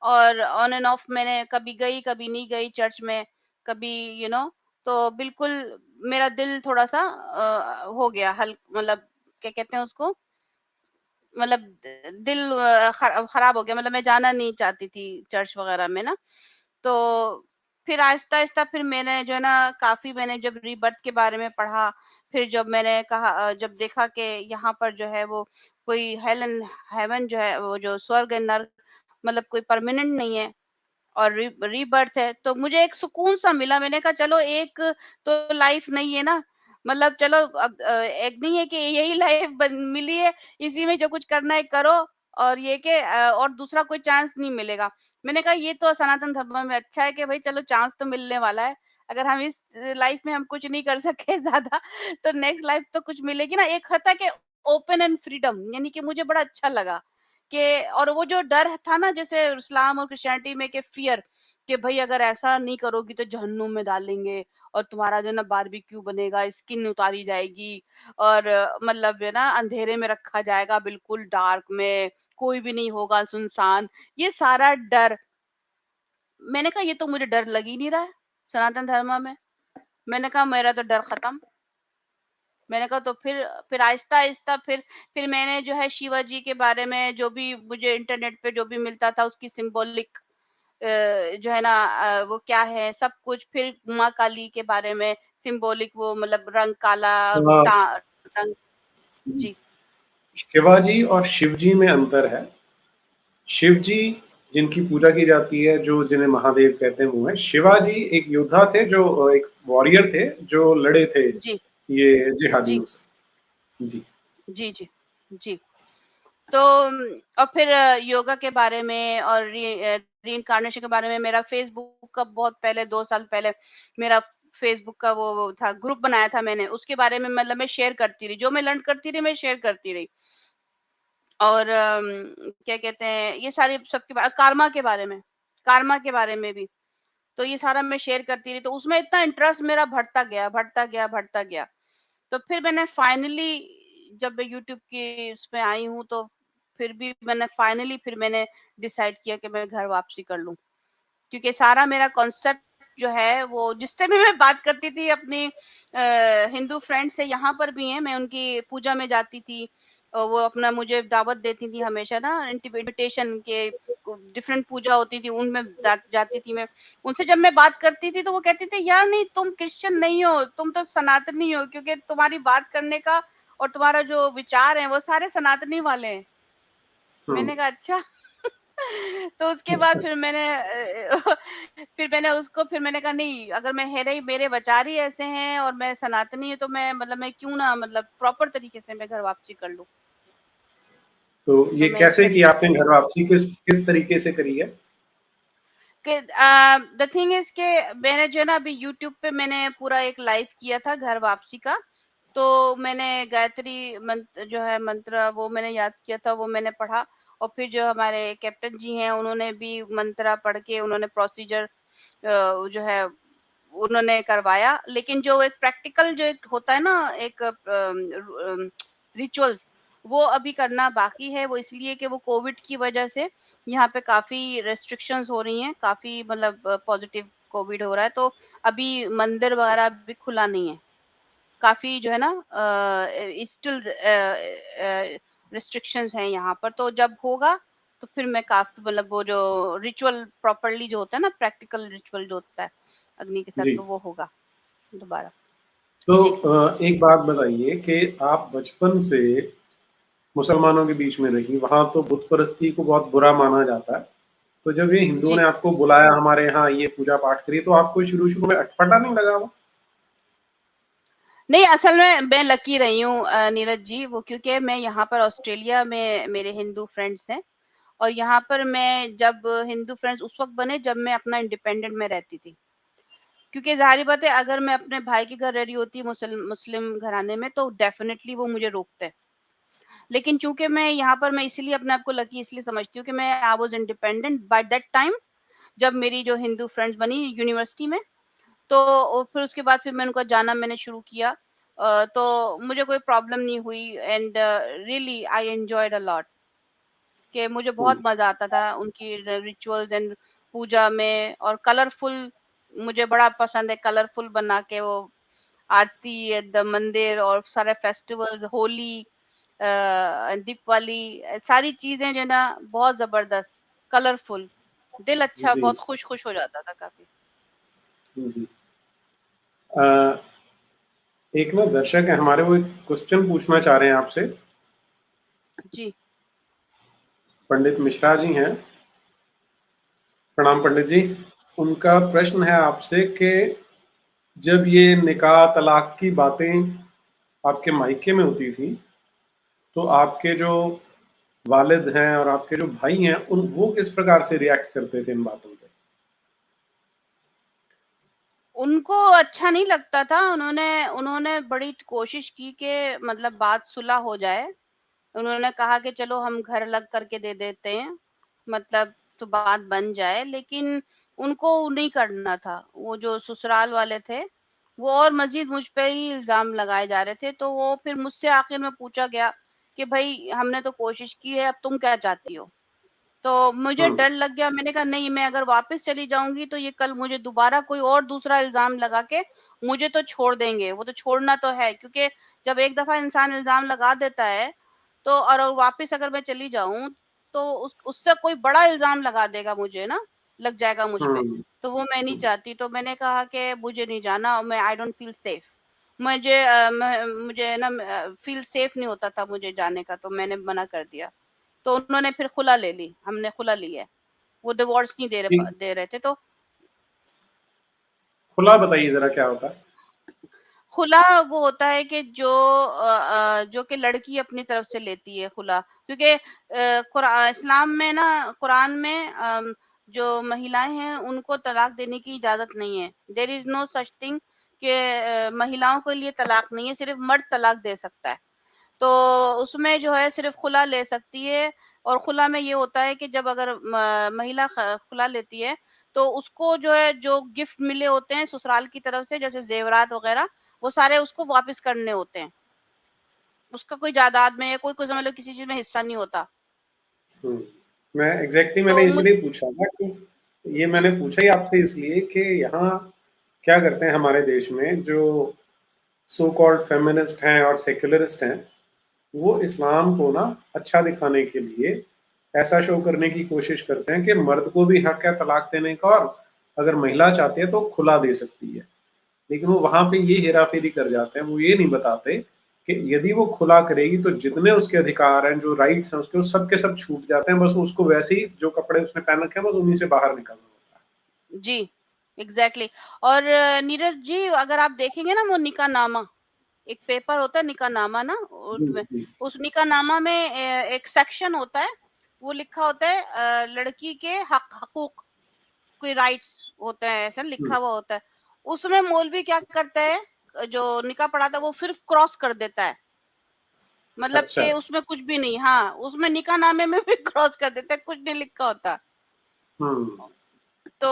और ऑन एंड ऑफ मैंने कभी गई, कभी नहीं गई चर्च में, कभी तो बिल्कुल मेरा दिल थोड़ा-सा हो गया मतलब क्या कहते हैं उसको? मतलब दिल खराब हो गया, मतलब मैं जाना नहीं चाहती थी चर्च वगैरह में ना। तो फिर आहिस्ता-आहिस्ता फिर मैंने जो है ना काफ़ी मैंने जब रीबर्थ के बारे में पढ़ा, फिर जब मैंने कहा जब देखा कि यहाँ पर जो है वो कोई हेल एंड हेवन जो है, वो जो स्वर्ग एंड नर्क मतलब कोई परमानेंट नहीं है, और रीबर्थ है, तो मुझे एक सुकून सा मिला। मैंने कहा चलो एक तो लाइफ नहीं है ना, मतलब चलो अब एक नहीं है कि यही लाइफ मिली है, इसी में जो कुछ करना है करो, और ये कि और दूसरा कोई चांस नहीं मिलेगा। मैंने कहा ये तो सनातन धर्म में अच्छा है कि भाई चलो चांस तो मिलने वाला है। अगर हम इस लाइफ में हम कुछ नहीं कर सके ज्यादा, तो नेक्स्ट लाइफ तो कुछ मिलेगी ना। एक होता है कि ओपन एंड फ्रीडम, यानी कि मुझे बड़ा अच्छा लगा कि, और वो जो डर था ना जैसे इस्लाम और क्रिश्चियनिटी में, कि फियर कि भाई अगर ऐसा नहीं करोगी तो जहन्नुम में डालेंगे, और तुम्हारा जो है ना बारबेक्यू बनेगा, स्किन उतारी जाएगी, और मतलब जो है ना अंधेरे में रखा जाएगा, बिल्कुल डार्क में, कोई भी नहीं होगा, सुनसान, ये सारा डर मैंने कहा ये तो मुझे डर लग ही नहीं रहा है, सनातन धर्म में। मैंने कहा मेरा तो डर खत्म। मैंने कहा तो फिर आहिस्ता-आहिस्ता फिर मैंने जो है शिवाजी के बारे में जो भी मुझे इंटरनेट पे जो भी मिलता था उसकी सिंबॉलिक जो है ना वो क्या है सब कुछ, फिर माँ काली के बारे में सिंबॉलिक वो मतलब रंग काला और हाँ, रंग। जी, शिवाजी और शिवजी में अंतर है। शिव जी जिनकी पूजा की जाती है, जो जिन्हें महादेव कहते हैं वो हैं। शिवाजी एक योद्धा थे जो एक वॉरियर थे जो लड़े थे जी, ये जी, जिहादियों से। जी, जी, जी, जी। तो और फिर योगा के बारे में और रीइंकार्नेशन के बारे में मेरा फेसबुक का बहुत पहले 2 साल पहले मेरा फेसबुक का वो था, ग्रुप बनाया था मैंने, उसके बारे में मतलब मैं शेयर करती रही। जो मैं लर्न करती रही, मैं शेयर करती रही। और क्या कहते हैं, ये सारे सबके कार्मा के बारे में भी। तो ये सारा मैं शेयर करती रही, तो उसमें इतना इंटरेस्ट मेरा बढ़ता गया, बढ़ता गया, बढ़ता गया। तो फिर मैंने फाइनली जब मैं यूट्यूब की उसमें आई हूँ, तो फिर मैंने डिसाइड किया कि मैं घर वापसी कर लूँ। क्योंकि सारा मेरा कॉन्सेप्ट जो है वो जिससे भी मैं बात करती थी अपनी हिंदू फ्रेंड से, यहाँ पर भी हैं, मैं उनकी पूजा में जाती थी। वो अपना मुझे दावत देती थी हमेशा ना, इनविटेशन के डिफरेंट पूजा होती थी उनमें जाती थी मैं। उनसे जब मैं बात करती थी तो वो कहती थी यार नहीं तुम क्रिश्चियन नहीं हो, तुम तो सनातनी हो, क्योंकि तुम्हारी बात करने का और तुम्हारा जो विचार है वो सारे सनातनी वाले हैं। हुँ। मैंने कहा अच्छा। तो उसके बाद फिर मैंने कहा नहीं, अगर मैं है रही मेरे विचार ही ऐसे हैं और मैं सनातनी हूँ, तो मैं क्यों ना मतलब प्रॉपर तरीके से मैं घर वापसी कर लूँ। तो तो ये मैं इस कैसे की तरीके से आपने घर वापसी किस किस तरीके से करी है? कि द थिंग इज़ कि मैंने जो है ना अभी यूट्यूब पे मैंने पूरा एक लाइव किया था घर वापसी का। तो मैंने गायत्री मंत्र जो है मंत्र वो मैंने याद किया था, वो मैंने पढ़ा। और फिर जो हमारे कैप्टन जी हैं उन्होंने भी मंत्र पढ़ के उन्होंने प्रोसीजर जो है उन्होंने करवाया। लेकिन जो एक प्रैक्टिकल जो एक होता है ना एक रिचुअल्स, वो अभी करना बाकी है। वो इसलिए कि वो कोविड की वजह से यहाँ पे काफ़ी रेस्ट्रिक्शंस हो रही हैं, काफ़ी मतलब पॉज़िटिव कोविड हो रहा है, तो अभी मंदिर वगैरह भी खुला नहीं है। काफ़ी जो है ना स्टिल रिस्ट्रिक्शंस हैं यहाँ पर, तो जब होगा तो फिर मैं काफ़ी मतलब वो जो रिचुअल प्रॉपर्ली जो होता है ना, प्रैक्टिकल रिचुअल जो होता है अग्नि के साथ, जी। तो वो होगा दोबारा। तो जी, एक बात बताइए कि आप बचपन से मुसलमानों के बीच में रही, वहाँ तो बुत परस्ती को बहुत बुरा माना जाता है। तो जब ये हिंदुओं जी। ने आपको बुलाया हमारे यहाँ ये पूजा पाठ करिए, तो आपको शुरू-शुरू में अटपटा नहीं लगा वो? नहीं, असल में मैं लकी रही हूँ नीरज जी, वो क्योंकि मैं यहाँ पर ऑस्ट्रेलिया में मेरे हिंदू फ्रेंड्स हैं। और यहाँ पर मैं जब हिंदू फ्रेंड्स उस वक़्त बने जब मैं अपना इंडिपेंडेंट में रहती थी। क्योंकि ज़ाहिर-सी बात है अगर मैं अपने भाई के घर रह रही होती मुस्लिम घराने में तो डेफ़िनेटली वो मुझे रोकते। लेकिन चूँकि मैं यहाँ पर मैं इसीलिए अपने आप को लकी इसलिए समझती हूँ कि मैं I was independent by that time, जब मेरी जो हिंदू फ्रेंड्स बनी यूनिवर्सिटी में। तो फिर उसके बाद फिर मैंने उनका जाना मैंने शुरू किया। तो मुझे कोई प्रॉब्लम नहीं हुई and really I enjoyed a lot. कि मुझे हुँ, बहुत मज़ा आता था उनकी रिचुअल्स एंड पूजा में। और कलरफुल मुझे बड़ा पसंद है, कलरफुल बना के वो आरती द मंदिर और सारे फेस्टिवल्स होली दीपावली सारी चीजें जो है ना बहुत जबरदस्त कलरफुल। दिल अच्छा जी, बहुत खुश खुश हो जाता था काफी। जी। अ, एक ना दर्शक है हमारे, वो एक क्वेश्चन पूछना चाह रहे हैं आपसे। जी, पंडित मिश्रा जी हैं। प्रणाम जी, पंडित जी। उनका प्रश्न है आपसे कि जब ये निकाह तलाक की बातें आपके मायके में होती थी, तो आपके जो वालिद हैं और आपके जो भाई हैं, उन वो किस प्रकार से रिएक्ट करते थे इन बातों पे? उनको अच्छा नहीं लगता था। उन्होंने उन्होंने बड़ी कोशिश की कि मतलब बात सुलह हो जाए। उन्होंने कहा कि चलो हम घर अलग करके दे देते हैं, मतलब तो बात बन जाए। लेकिन उनको नहीं करना था। वो जो ससुराल वाले थे, वो और मज़ीद मुझ पे ही इल्ज़ाम लगाए जा रहे थे। तो वो फिर मुझसे आखिर में पूछा गया कि भई हमने तो कोशिश की है, अब तुम क्या चाहती हो? तो मुझे हम्म। डर लग गया। मैंने कहा नहीं, मैं अगर वापस चली जाऊंगी तो ये कल मुझे दोबारा कोई और दूसरा इल्जाम लगा के मुझे तो छोड़ देंगे। वो तो छोड़ना तो है, क्योंकि जब एक दफा इंसान इल्जाम लगा देता है तो, और वापस अगर मैं चली जाऊं तो उससे कोई बड़ा इल्जाम लगा देगा मुझे ना, लग जाएगा मुझ पे। हम्म। तो वो मैं नहीं हम्म। चाहती। तो मैंने कहा कि मुझे नहीं जाना, मैं आई डोंट फील सेफ। मुझे मुझे ना फील सेफ नहीं होता था मुझे जाने का, तो मैंने मना कर दिया। तो उन्होंने फिर खुला ले ली, हमने खुला लिया है। वो डिवोर्स नहीं ठीक। दे रहे थे। तो खुला बताइए जरा क्या होता है। खुला वो होता है कि जो कि लड़की अपनी तरफ से लेती है खुला, क्योंकि इस्लाम में ना, कुरान में जो महिलाएं हैं उनको तलाक देने की इजाजत नहीं है। There is no such thing कि महिलाओं के लिए तलाक नहीं है, सिर्फ मर्द तलाक दे सकता है। तो उसमें जो है सिर्फ खुला ले सकती है। और खुला में ये होता है कि जब अगर महिला खुला लेती है तो उसको जो है, जो गिफ्ट मिले होते हैं ससुराल की तरफ से, जैसे जेवरात वगैरह, वो सारे उसको वापस करने होते हैं। उसका कोई जायदाद में या कोई कुछ मतलब किसी चीज में हिस्सा नहीं होता। हम्म। मैं एग्जैक्टली तो मैंने मुझ इसलिए पूछा था कि ये मैंने पूछा ही आपसे इसलिए कि यहाँ क्या करते हैं हमारे देश में जो सो कॉल्ड फेमिनिस्ट हैं और सेक्युलरिस्ट हैं, वो इस्लाम को ना अच्छा दिखाने के लिए ऐसा शो करने की कोशिश करते हैं कि मर्द को भी हक है तलाक देने का, और अगर महिला चाहती है तो खुला दे सकती है। लेकिन वो वहां पे ये हेरा फेरी कर जाते हैं, वो ये नहीं बताते कि यदि वो खुला करेगी तो जितने उसके अधिकार हैं, जो राइट्स हैं उसके, वो सब के सब छूट जाते हैं। बस उसको वैसे ही जो कपड़े उसने पहन रखे हैं बस उन्हीं से बाहर निकलना होता जी, एग्जैक्टली exactly। और नीरज जी, अगर आप देखेंगे ना वो निकाहनामा, एक पेपर होता है निकाहनामा ना, है। जी उसमें जी। उस निकाहनामा में एक सेक्शन होता है, वो लिखा होता है लड़की के हकूक, कोई राइट्स होते हैं, ऐसा हम्म। लिखा हुआ होता है। उसमें मौलवी क्या करता है, जो निकाह पढ़ाता है वो सिर्फ क्रॉस कर देता है, मतलब अच्छा। कि उसमें कुछ भी नहीं। हाँ, उसमें निकाहनामे में भी क्रॉस कर देता है, कुछ नहीं लिखा होता। हम्म। तो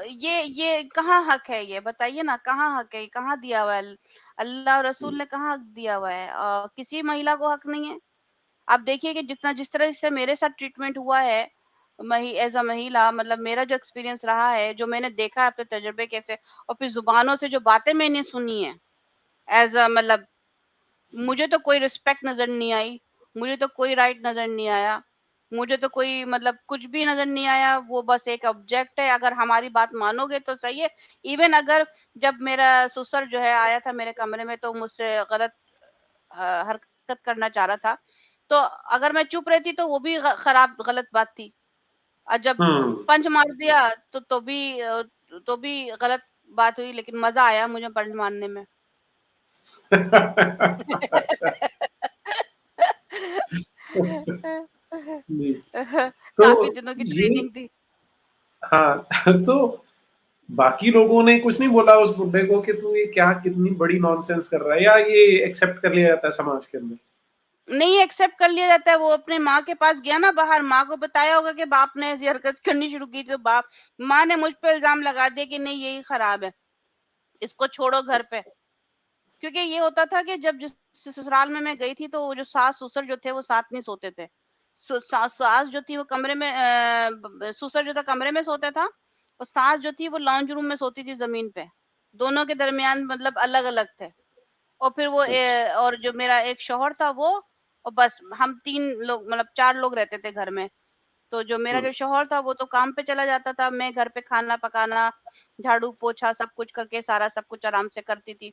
ये कहाँ हक है, ये बताइए ना, कहाँ हक है, कहाँ दिया हुआ है? अल्लाह और रसूल ने कहाँ हक दिया हुआ है? किसी महिला को हक नहीं है। आप देखिए कि जितना, जिस तरह से मेरे साथ ट्रीटमेंट हुआ है, एज अ महिला, मतलब मेरा जो एक्सपीरियंस रहा है, जो मैंने देखा है अपने तजुर्बे कैसे, और फिर जुबानों से जो बातें मैंने सुनी है, एज अ मतलब मुझे तो कोई रिस्पेक्ट नजर नहीं आई, मुझे तो कोई राइट नजर नहीं आया, मुझे तो कोई मतलब कुछ भी नजर नहीं आया। वो बस एक ऑब्जेक्ट है, अगर हमारी बात मानोगे तो सही है। इवन अगर जब मेरा ससुर जो है आया था मेरे कमरे में तो मुझसे गलत हरकत करना चाह रहा था, तो अगर मैं चुप रहती तो वो भी खराब गलत बात थी। और जब हम्म। पंच मार दिया तो भी गलत बात हुई, लेकिन मजा आया मुझे पंच मारने में। अच्छा। जी। तो काफी दिनों की ये, ट्रेनिंग थी। हाँ, तो बाकी लोगों ने कुछ नहीं बोला उस बुड्ढे को कि तू ये क्या कितनी बड़ी नॉनसेंस कर रहा है, या ये एक्सेप्ट कर लिया जाता है समाज के अंदर? नहीं एक्सेप्ट कर लिया जाता है। वो अपने माँ के पास गया ना बाहर, माँ को बताया होगा कि बाप ने ऐसी हरकत करनी शुरू की, तो माँ ने मुझ पे इल्जाम लगा दिया कि नहीं यही खराब है, इसको छोड़ो घर पे। क्योंकि ये होता था कि जब जिस ससुराल में मैं गई थी तो वो जो सास ससुर जो थे वो साथ नहीं सोते थे। सास जो थी वो कमरे में, ससुर जो था कमरे में सोता था, और सास जो थी वो लॉन्ज रूम में सोती थी जमीन पे। दोनों के दरमियान मतलब अलग अलग थे। और फिर वो अच्छा। और जो मेरा एक शौहर था वो, और बस हम 3 लोग, मतलब 4 लोग रहते थे घर में। तो जो मेरा हम्म। जो शौहर था वो तो काम पे चला जाता था, मैं घर पे खाना पकाना, झाड़ू पोछा सब कुछ करके सारा सब कुछ आराम से करती थी।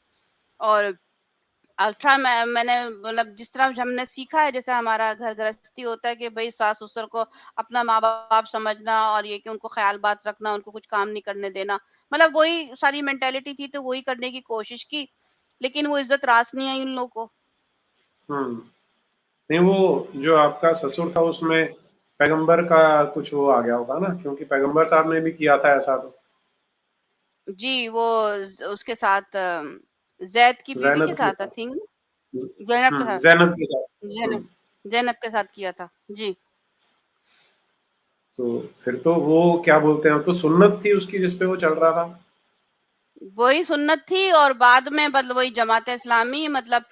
और मैंने मतलब जिस तरह हमने सीखा है, जैसे हमारा घर गृहस्थी होता है कि भाई सास ससुर को अपना माँ बाप समझना, और ये कि उनको ख्याल बात रखना, उनको कुछ काम नहीं करने देना, मतलब वही सारी मेंटेलिटी थी, तो वही करने की कोशिश की। लेकिन वो इज्जत रास नहीं आई उन लोगों को। हम्म। नहीं, वो जो आपका ससुर था उसमें पैगंबर का कुछ वो आ गया होगा ना, क्योंकि पैगंबर साहब ने भी किया था ऐसा तो। जी, वो उसके साथ जैद की बीवी जैनब के के साथ आई साथ। थिंक, जैनब के साथ, जैनब के साथ। जैनब जैनब के साथ किया था। जी। तो फिर तो वो क्या बोलते हैं, तो सुन्नत थी उसकी जिसपे वो चल रहा था। वही सुन्नत थी, और बाद में मतलब वही जमात इस्लामी, मतलब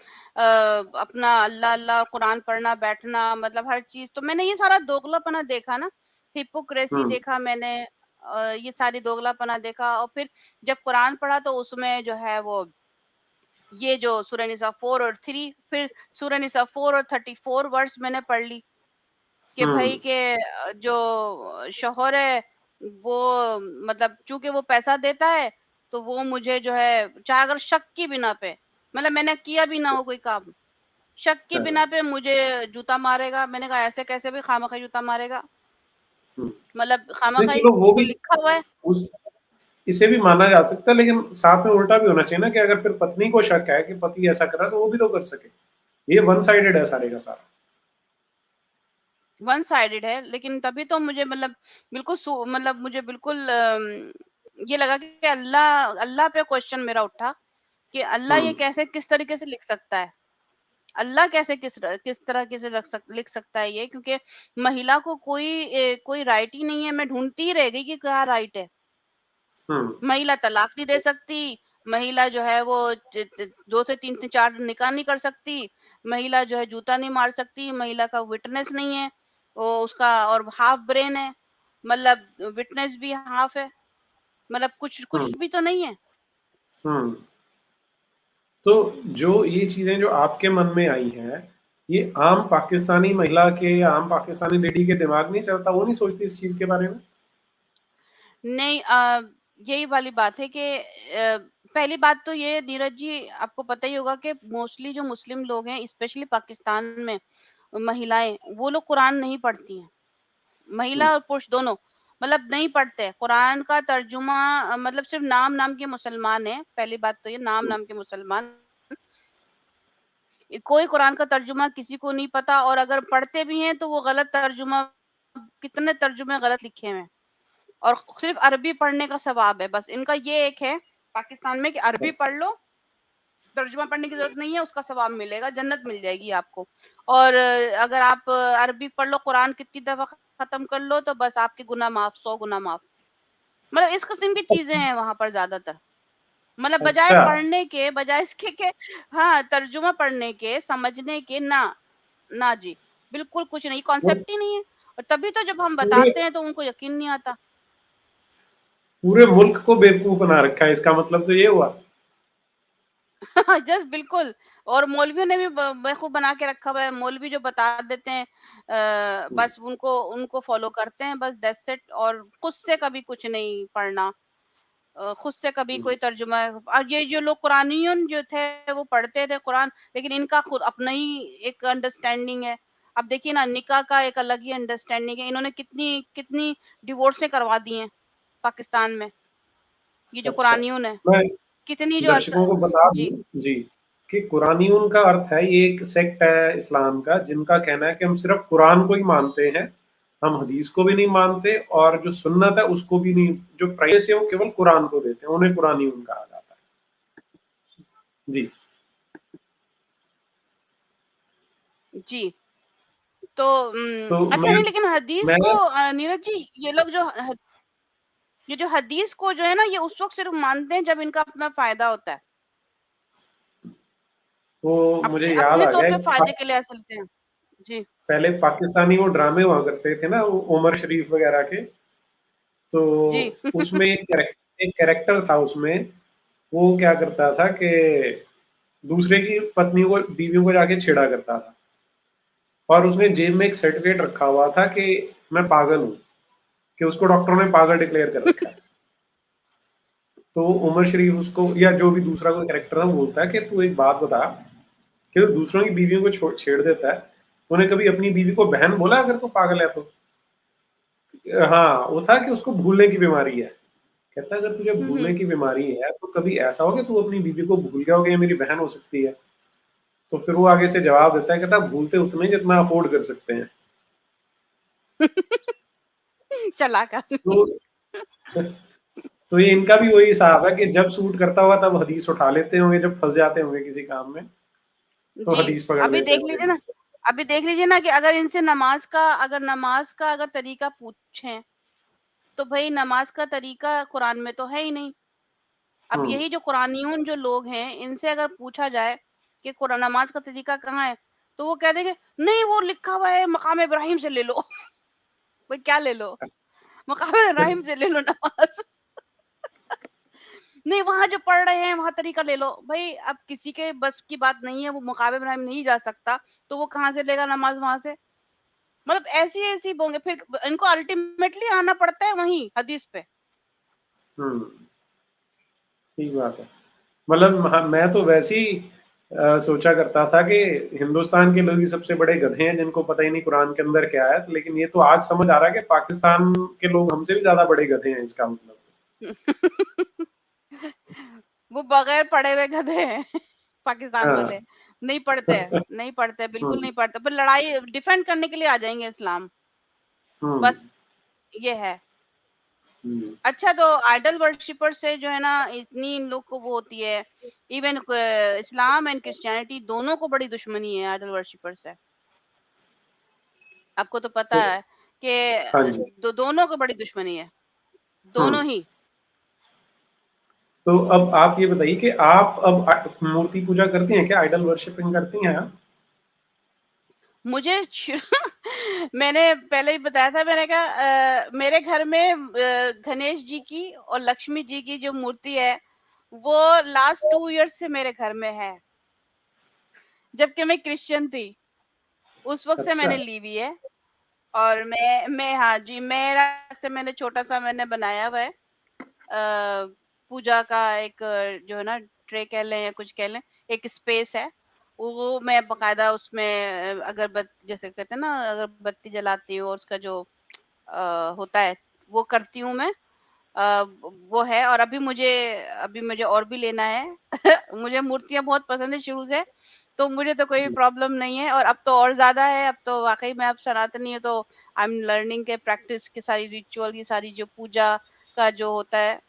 अपना अल्लाह अल्लाह कुरान पढ़ना बैठना, मतलब हर चीज। तो मैंने ये सारा दोगलापना देखा ना, हिपोक्रेसी हुँ, देखा मैंने, ये सारी दोगलापना देखा। और फिर जब कुरान पढ़ा तो उसमें जो है वो ये जो सूरह निसा 4 और 3, फिर सूरह निसा 4 और 34 वर्स मैंने पढ़ ली कि भाई हुँ, के जो शौहर है वो मतलब चूंकि वो पैसा देता है तो वो मुझे जो है चाहे अगर शक की बिना पे, मतलब मैंने किया भी ना हो कोई काम, शक की अच्छा, बिना पे मुझे जूता मारेगा। मैंने कहा ऐसे कैसे भी खामखा जूता मारेगा, हुँ। मतलब नहीं खामखा ही चलो वो तो भी लिखा हुआ है। उस इसे भी माना जा सकता है, लेकिन साथ में उल्टा भी होना चाहिए ना कि अगर फिर पत्नी को शक है कि पति ऐसा कर रहा है तो वो भी तो कर सके। ये वन साइडेड है सारे का सारा। वन साइडेड है, लेकिन तभी तो मुझे मतलब बिल्कुल मतलब मुझे बिल्कुल ये लगा कि अल्लाह अल्लाह पे क्वेश्चन मेरा उठा कि अल्लाह हुँ, ये कैसे किस तरीके से लिख सकता है। अल्लाह कैसे किस तरह के से लिख सकता है ये, क्योंकि महिला को कोई राइट ही नहीं है। मैं ढूंढती ही रह गई कि क्या राइट है। हुँ, महिला तलाक नहीं दे सकती, महिला जो है वो 2 से 3 से 4 निकाह नहीं कर सकती, महिला जो है जूता नहीं मार सकती, महिला का विटनेस नहीं है, वो उसका और हाफ ब्रेन है, मतलब विटनेस भी हाफ है, मतलब कुछ हुँ, कुछ भी तो नहीं है। हुँ। तो जो ये चीज़ें जो आपके मन में आई हैं, ये आम पाकिस्तानी महिला के या आम पाकिस्तानी लेडी के दिमाग नहीं चलता, वो नहीं सोचती इस चीज़ के बारे में? नहीं, यही वाली बात है कि पहली बात तो ये नीरज जी आपको पता ही होगा कि मोस्टली जो मुस्लिम लोग हैं स्पेशली पाकिस्तान में महिलाएं वो लोग कुरान नहीं पढ़ती हैं। हुँ, महिला और पुरुष दोनों मतलब नहीं पढ़ते हैं। कुरान का तर्जुमा मतलब सिर्फ नाम नाम के मुसलमान है। पहली बात तो ये नाम हुँ, नाम के मुसलमान, कोई कुरान का तर्जुमा किसी को नहीं पता, और अगर पढ़ते भी हैं तो वो गलत तर्जुमा, कितने तर्जुमे गलत लिखे हुए हैं। और सिर्फ अरबी पढ़ने का सवाब है, बस इनका ये एक है पाकिस्तान में कि अरबी अच्छा, पढ़ लो, तर्जुमा पढ़ने की जरूरत नहीं है, उसका सवाब मिलेगा, जन्नत मिल जाएगी आपको। और अगर आप अरबी पढ़ लो, कुरान कितनी दफा खत्म कर लो तो बस आपके गुना माफ, 100 गुना माफ। मतलब इस किस्म की चीजें हैं वहां पर ज्यादातर। मतलब बजाय अच्छा, पढ़ने के, बजाय इसके के हाँ तर्जुमा पढ़ने के, समझने के, ना ना जी, बिल्कुल कुछ नहीं, वो कॉन्सेप्ट ही नहीं है। और तभी तो जब हम पूरे बताते हैं तो उनको यकीन नहीं आता। पूरे मुल्क को बेवकूफ़ बना रखा है, इसका मतलब तो ये हुआ? जस्ट बिल्कुल। और मौलवियों ने भी बेवकूफ बना के रखा हुआ है। मौलवी जो बता देते हैं हुँ, बस उनको उनको फॉलो करते हैं, बस दैट्स इट। और खुद से कभी कुछ नहीं पढ़ना, खुद से कभी हुँ, कोई तर्जुमा। और ये जो लोग कुरानियन जो थे वो पढ़ते थे कुरान, लेकिन इनका खुद अपना ही एक अंडरस्टैंडिंग है। अब देखिए ना, निकाह का एक अलग ही अंडरस्टैंडिंग है। इन्होंने कितनी कितनी डिवोर्सें करवा दी हैं पाकिस्तान में, ये जो अच्छा। कुरानियन है, मैं कितनी जो दर्शकों को बता जी दूँ जी, कि कुरानियन का अर्थ है ये एक सेक्ट है इस्लाम का जिनका कहना है कि हम सिर्फ़ कुरान को ही मानते हैं, हम हदीस को भी नहीं मानते और जो सुन्नत है उसको भी नहीं, जो प्राइवेसी है वो केवल कुरान को देते हैं, उन्हें कुरानियन कहा जाता है। जी, जी। तो तो अच्छा मैं नहीं, लेकिन हदीस मैं को नीरज जी, ये लोग जो ये जो हदीस को जो है ना, ये उस वक़्त सिर्फ़ मानते हैं जब इनका अपना फ़ायदा होता है। वो मुझे याद अपने आ तौर गया पे एक फ़ायदे के लिए ऐसे लेते हैं। जी, पहले पाकिस्तानी वो ड्रामे हुआ करते थे ना, वो उमर शरीफ वगैरह के, तो जी। उसमें एक कैरेक्टर था उसमें, वो क्या करता था कि दूसरे की पत्नी को बीवियों को जाके छेड़ा करता था और उसने जेब में एक सर्टिफिकेट रखा हुआ था कि मैं पागल हूँ, कि उसको डॉक्टरों ने पागल डिक्लेयर कर रखा है। तो उमर शरीफ उसको या जो भी दूसरा कोई कैरेक्टर था वो बोलता है कि तू एक बात बता कि तो दूसरों की बीवियों को छेड़ देता है, तूने कभी अपनी बीवी को बहन बोला अगर तू पागल है तो? हाँ, वो था कि उसको भूलने की बीमारी है। कहता है अगर तुझे हुँ, भूलने हुँ। की बीमारी है तो कभी ऐसा हो कि तू अपनी बीवी को भूल गया हो कि ये मेरी बहन हो सकती है। तो फिर वो आगे से जवाब देता है, कहता है भूलते उतने जितना अफोर्ड कर सकते हैं। चालाक आदमी। तो तो ये इनका भी वही हिसाब है कि जब सूट करता होगा तब हदीस उठा लेते होंगे, जब फँस जाते होंगे किसी काम में, तो जी, हदीस पकड़ अभी लेते देख होंगे। लीजिए ना, अभी देख लीजिए ना कि अगर इनसे नमाज़ का अगर तरीका पूछें, तो भई नमाज़ का तरीका कुरान में तो है ही नहीं। अब हुँ, यही जो कुरानियून जो लोग हैं, इनसे अगर पूछा जाए कि नमाज़ का तरीका कहाँ है? तो वो कह देंगे, "नहीं, वो लिखा हुआ है मकाम इब्राहिम से ले लो।" भाई क्या ले लो, मुकाबिल इब्राहिम से ले लो नमाज। नहीं वहां जो पढ़ रहे हैं वहां तरीका ले लो भाई। अब किसी के बस की बात नहीं है, वो मुकाबिल इब्राहिम नहीं जा सकता, तो वो कहाँ से लेगा नमाज वहां से? मतलब ऐसी ऐसी बोंगे, फिर इनको अल्टीमेटली आना पड़ता है वहीं हदीस पे। ठीक बात है। मतलब मैं तो वैसे ही सोचा करता था कि हिंदुस्तान के लोग ही सबसे बड़े गधे हैं जिनको पता ही नहीं कुरान के अंदर क्या है, लेकिन ये तो आज समझ आ रहा है कि पाकिस्तान के लोग हमसे भी ज्यादा बड़े गधे हैं इसका मतलब। वो बगैर पढ़े हुए गधे हैं पाकिस्तान वाले। हाँ। नहीं पढ़ते हैं, नहीं पढ़ते हैं, बिल्कुल नहीं पढ़ते, पर लड़ाई डिफेंड करने के लिए आ जाएंगे इस्लाम, हम्म। बस ये है। हम्म। अच्छा, तो आइडल वर्शिपर से जो है ना इतनी इन लोग को वो होती है। इवन इस्लाम एंड क्रिश्चियनिटी दोनों को बड़ी दुश्मनी है आइडल वर्शिपर से। आपको तो पता तो है हाँ कि जी। दोनों को बड़ी दुश्मनी है, दोनों हम्म। ही। तो अब आप ये बताइए कि आप अब मूर्ति पूजा करती हैं क्या, आइडल वर्शिपिंग करती हैं आप? मुझे मैंने पहले ही बताया था, मैंने कहा मेरे घर में गणेश जी की और लक्ष्मी जी की जो मूर्ति है वो लास्ट 2 इयर्स से मेरे घर में है, जबकि मैं क्रिश्चियन थी उस वक्त से अच्छा। मैंने ली हुई है। और मैं हाँ जी, मेरा से मैंने छोटा सा मैंने बनाया हुआ है पूजा का एक जो है ना ट्रे कह लें या कुछ कह लें, एक स्पेस है। वो मैं बकायदा उसमें अगरबत्ती जैसे कहते हैं ना, अगरबत्ती जलाती हूँ और उसका जो होता है वो करती हूँ मैं। वो है। और अभी मुझे और भी लेना है मुझे मूर्तियां बहुत पसंद है शुरू से, तो मुझे तो कोई प्रॉब्लम नहीं है। और अब तो और ज्यादा है, अब तो वाकई में अब सनातनी है तो आई एम लर्निंग के प्रैक्टिस के सारी रिचुअल की सारी जो पूजा का जो होता है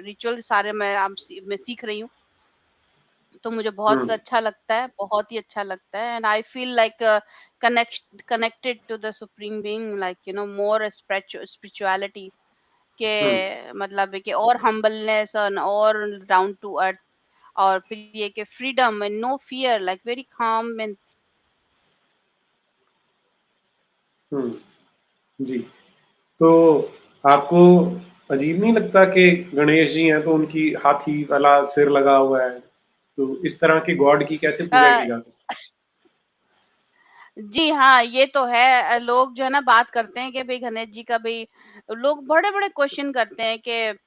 रिचुअल सारे मैं सीख रही हूँ। तो मुझे बहुत हम्म। अच्छा लगता है, बहुत ही अच्छा लगता है। And I feel like connected to the supreme being, like more spirituality के हम्म। मतलब है कि और हम्बलनेस और डाउन टू अर्थ। और फिर ये कि freedom and no fear, like very calm and. जी। तो आपको अजीब नहीं लगता कि गणेश जी हैं तो उनकी हाथी वाला सिर लगा हुआ है, तो इस तरह के गॉड की कैसे पूजा की जा सकती जी हाँ, ये तो है। लोग जो है ना बात करते हैं कि भाई गणेश जी का भाई, लोग बड़े बड़े क्वेश्चन करते हैं कि।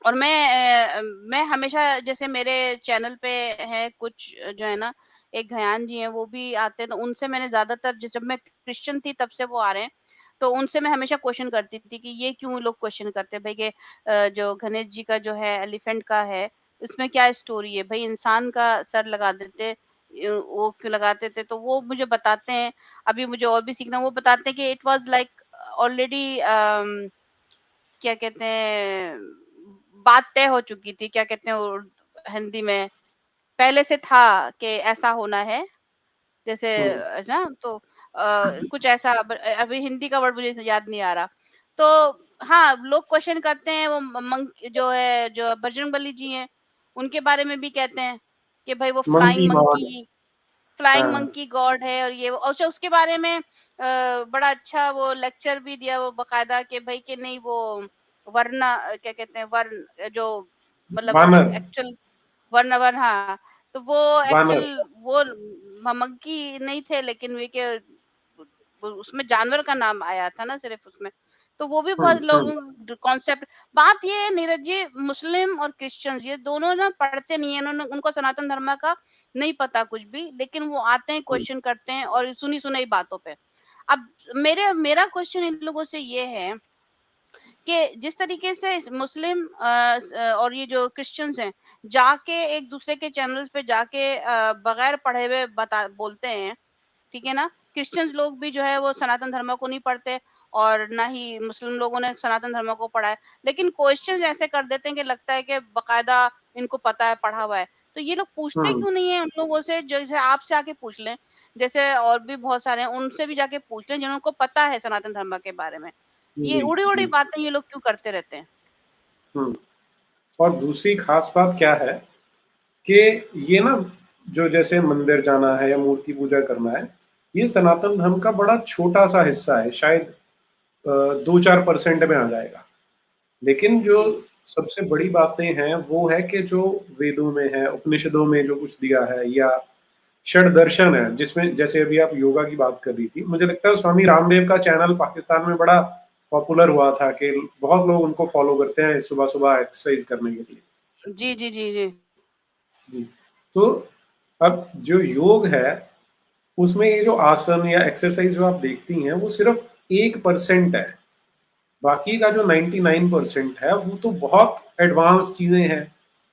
और मैं हमेशा जैसे मेरे चैनल पे है कुछ जो है ना, एक घयान जी हैं वो भी आते हैं, तो उनसे मैंने ज्यादातर जब मैं क्रिश्चियन थी तब से वो आ रहे हैं। तो उनसे मैं हमेशा क्वेश्चन करती थी कि ये क्यों लोग क्वेश्चन करते हैं भाई कि जो गणेश जी का जो है एलिफेंट का है, इसमें क्या स्टोरी है भाई, इंसान का सर लगा देते वो क्यों लगाते थे, तो वो मुझे बताते हैं। अभी मुझे और भी सीखना, वो बताते हैं कि इट वाज लाइक ऑलरेडी क्या कहते हैं, बात तय हो चुकी थी, क्या कहते हैं हिंदी में, पहले से था कि ऐसा होना है। जैसे हम्म। ना तो कुछ ऐसा अभी हिंदी का वर्ड मुझे याद नहीं आ रहा। तो हाँ, लोग क्वेश्चन करते हैं। वो मंक जो है, जो बजरंगबली जी हैं, उनके बारे में भी कहते हैं कि भाई वो monkey flying God. Monkey, flying हाँ। मंकी गॉड है। और ये अच्छा उसके बारे में बड़ा अच्छा वो लेक्चर भी दिया वो बकायदा कि भाई कि नहीं वो वरना क्या कहते हैं, वर्ण जो मतलब वानर। एक्चुअल वर्ण हाँ। तो वो वानर। एक्चुअल वो मंकी नहीं थे, लेकिन वे के उसमें जानवर का नाम आया था ना सिर्फ उसमें। तो वो भी बहुत हम्म। लोगों कॉन्सेप्ट। बात ये है नीरज जी, मुस्लिम और क्रिश्चियन ये दोनों ना पढ़ते नहीं है, उन्होंने उनको सनातन धर्म का नहीं पता कुछ भी, लेकिन वो आते हैं हम्म। क्वेश्चन करते हैं और सुनी सुनाई बातों पे। अब मेरा क्वेश्चन इन लोगों से ये है कि जिस तरीके से मुस्लिम और ये जो क्रिश्चियंस हैं जाके एक दूसरे के चैनल्स पे जाके बगैर पढ़े हुए बता बोलते हैं, ठीक है ना। क्रिश्चियंस लोग भी जो है वो सनातन धर्म को नहीं पढ़ते और ना ही मुस्लिम लोगों ने सनातन धर्म को पढ़ा है, लेकिन क्वेश्चन ऐसे कर देते हैं कि लगता है कि बकायदा इनको पता है, पढ़ा हुआ है। तो ये लोग पूछते हम्म। क्यों नहीं है उन लोगों से, जैसे आपसे आके पूछ लें, जैसे और भी बहुत सारे हैं उनसे भी जाके पूछ लें जिनको पता है सनातन धर्म के बारे में। ये जी। उड़ी उड़ी जी। बातें ये लोग क्यों करते रहते हैं? हम्म। और दूसरी खास बात क्या है कि ये ना, जो जैसे मंदिर जाना है या मूर्ति पूजा करना है, ये सनातन धर्म का बड़ा छोटा-सा हिस्सा है, शायद 2-4% में आ जाएगा। लेकिन जो जी। सबसे बड़ी बातें हैं, वो है कि जो वेदों में है, उपनिषदों में जो कुछ दिया है या षड दर्शन है, जिसमें जैसे अभी आप योगा की बात कर रही थी, मुझे लगता है स्वामी रामदेव का चैनल पाकिस्तान में बड़ा पॉपुलर हुआ था कि बहुत लोग उनको फॉलो करते हैं सुबह-सुबह एक्सरसाइज करने के लिए। जी, जी, जी, जी। जी, तो अब जो योग है, उसमें ये जो आसन या एक्सरसाइज जो आप देखती हैं, वो सिर्फ 1% है। बाकी का जो 99% है, वो तो बहुत एडवांस चीज़ें हैं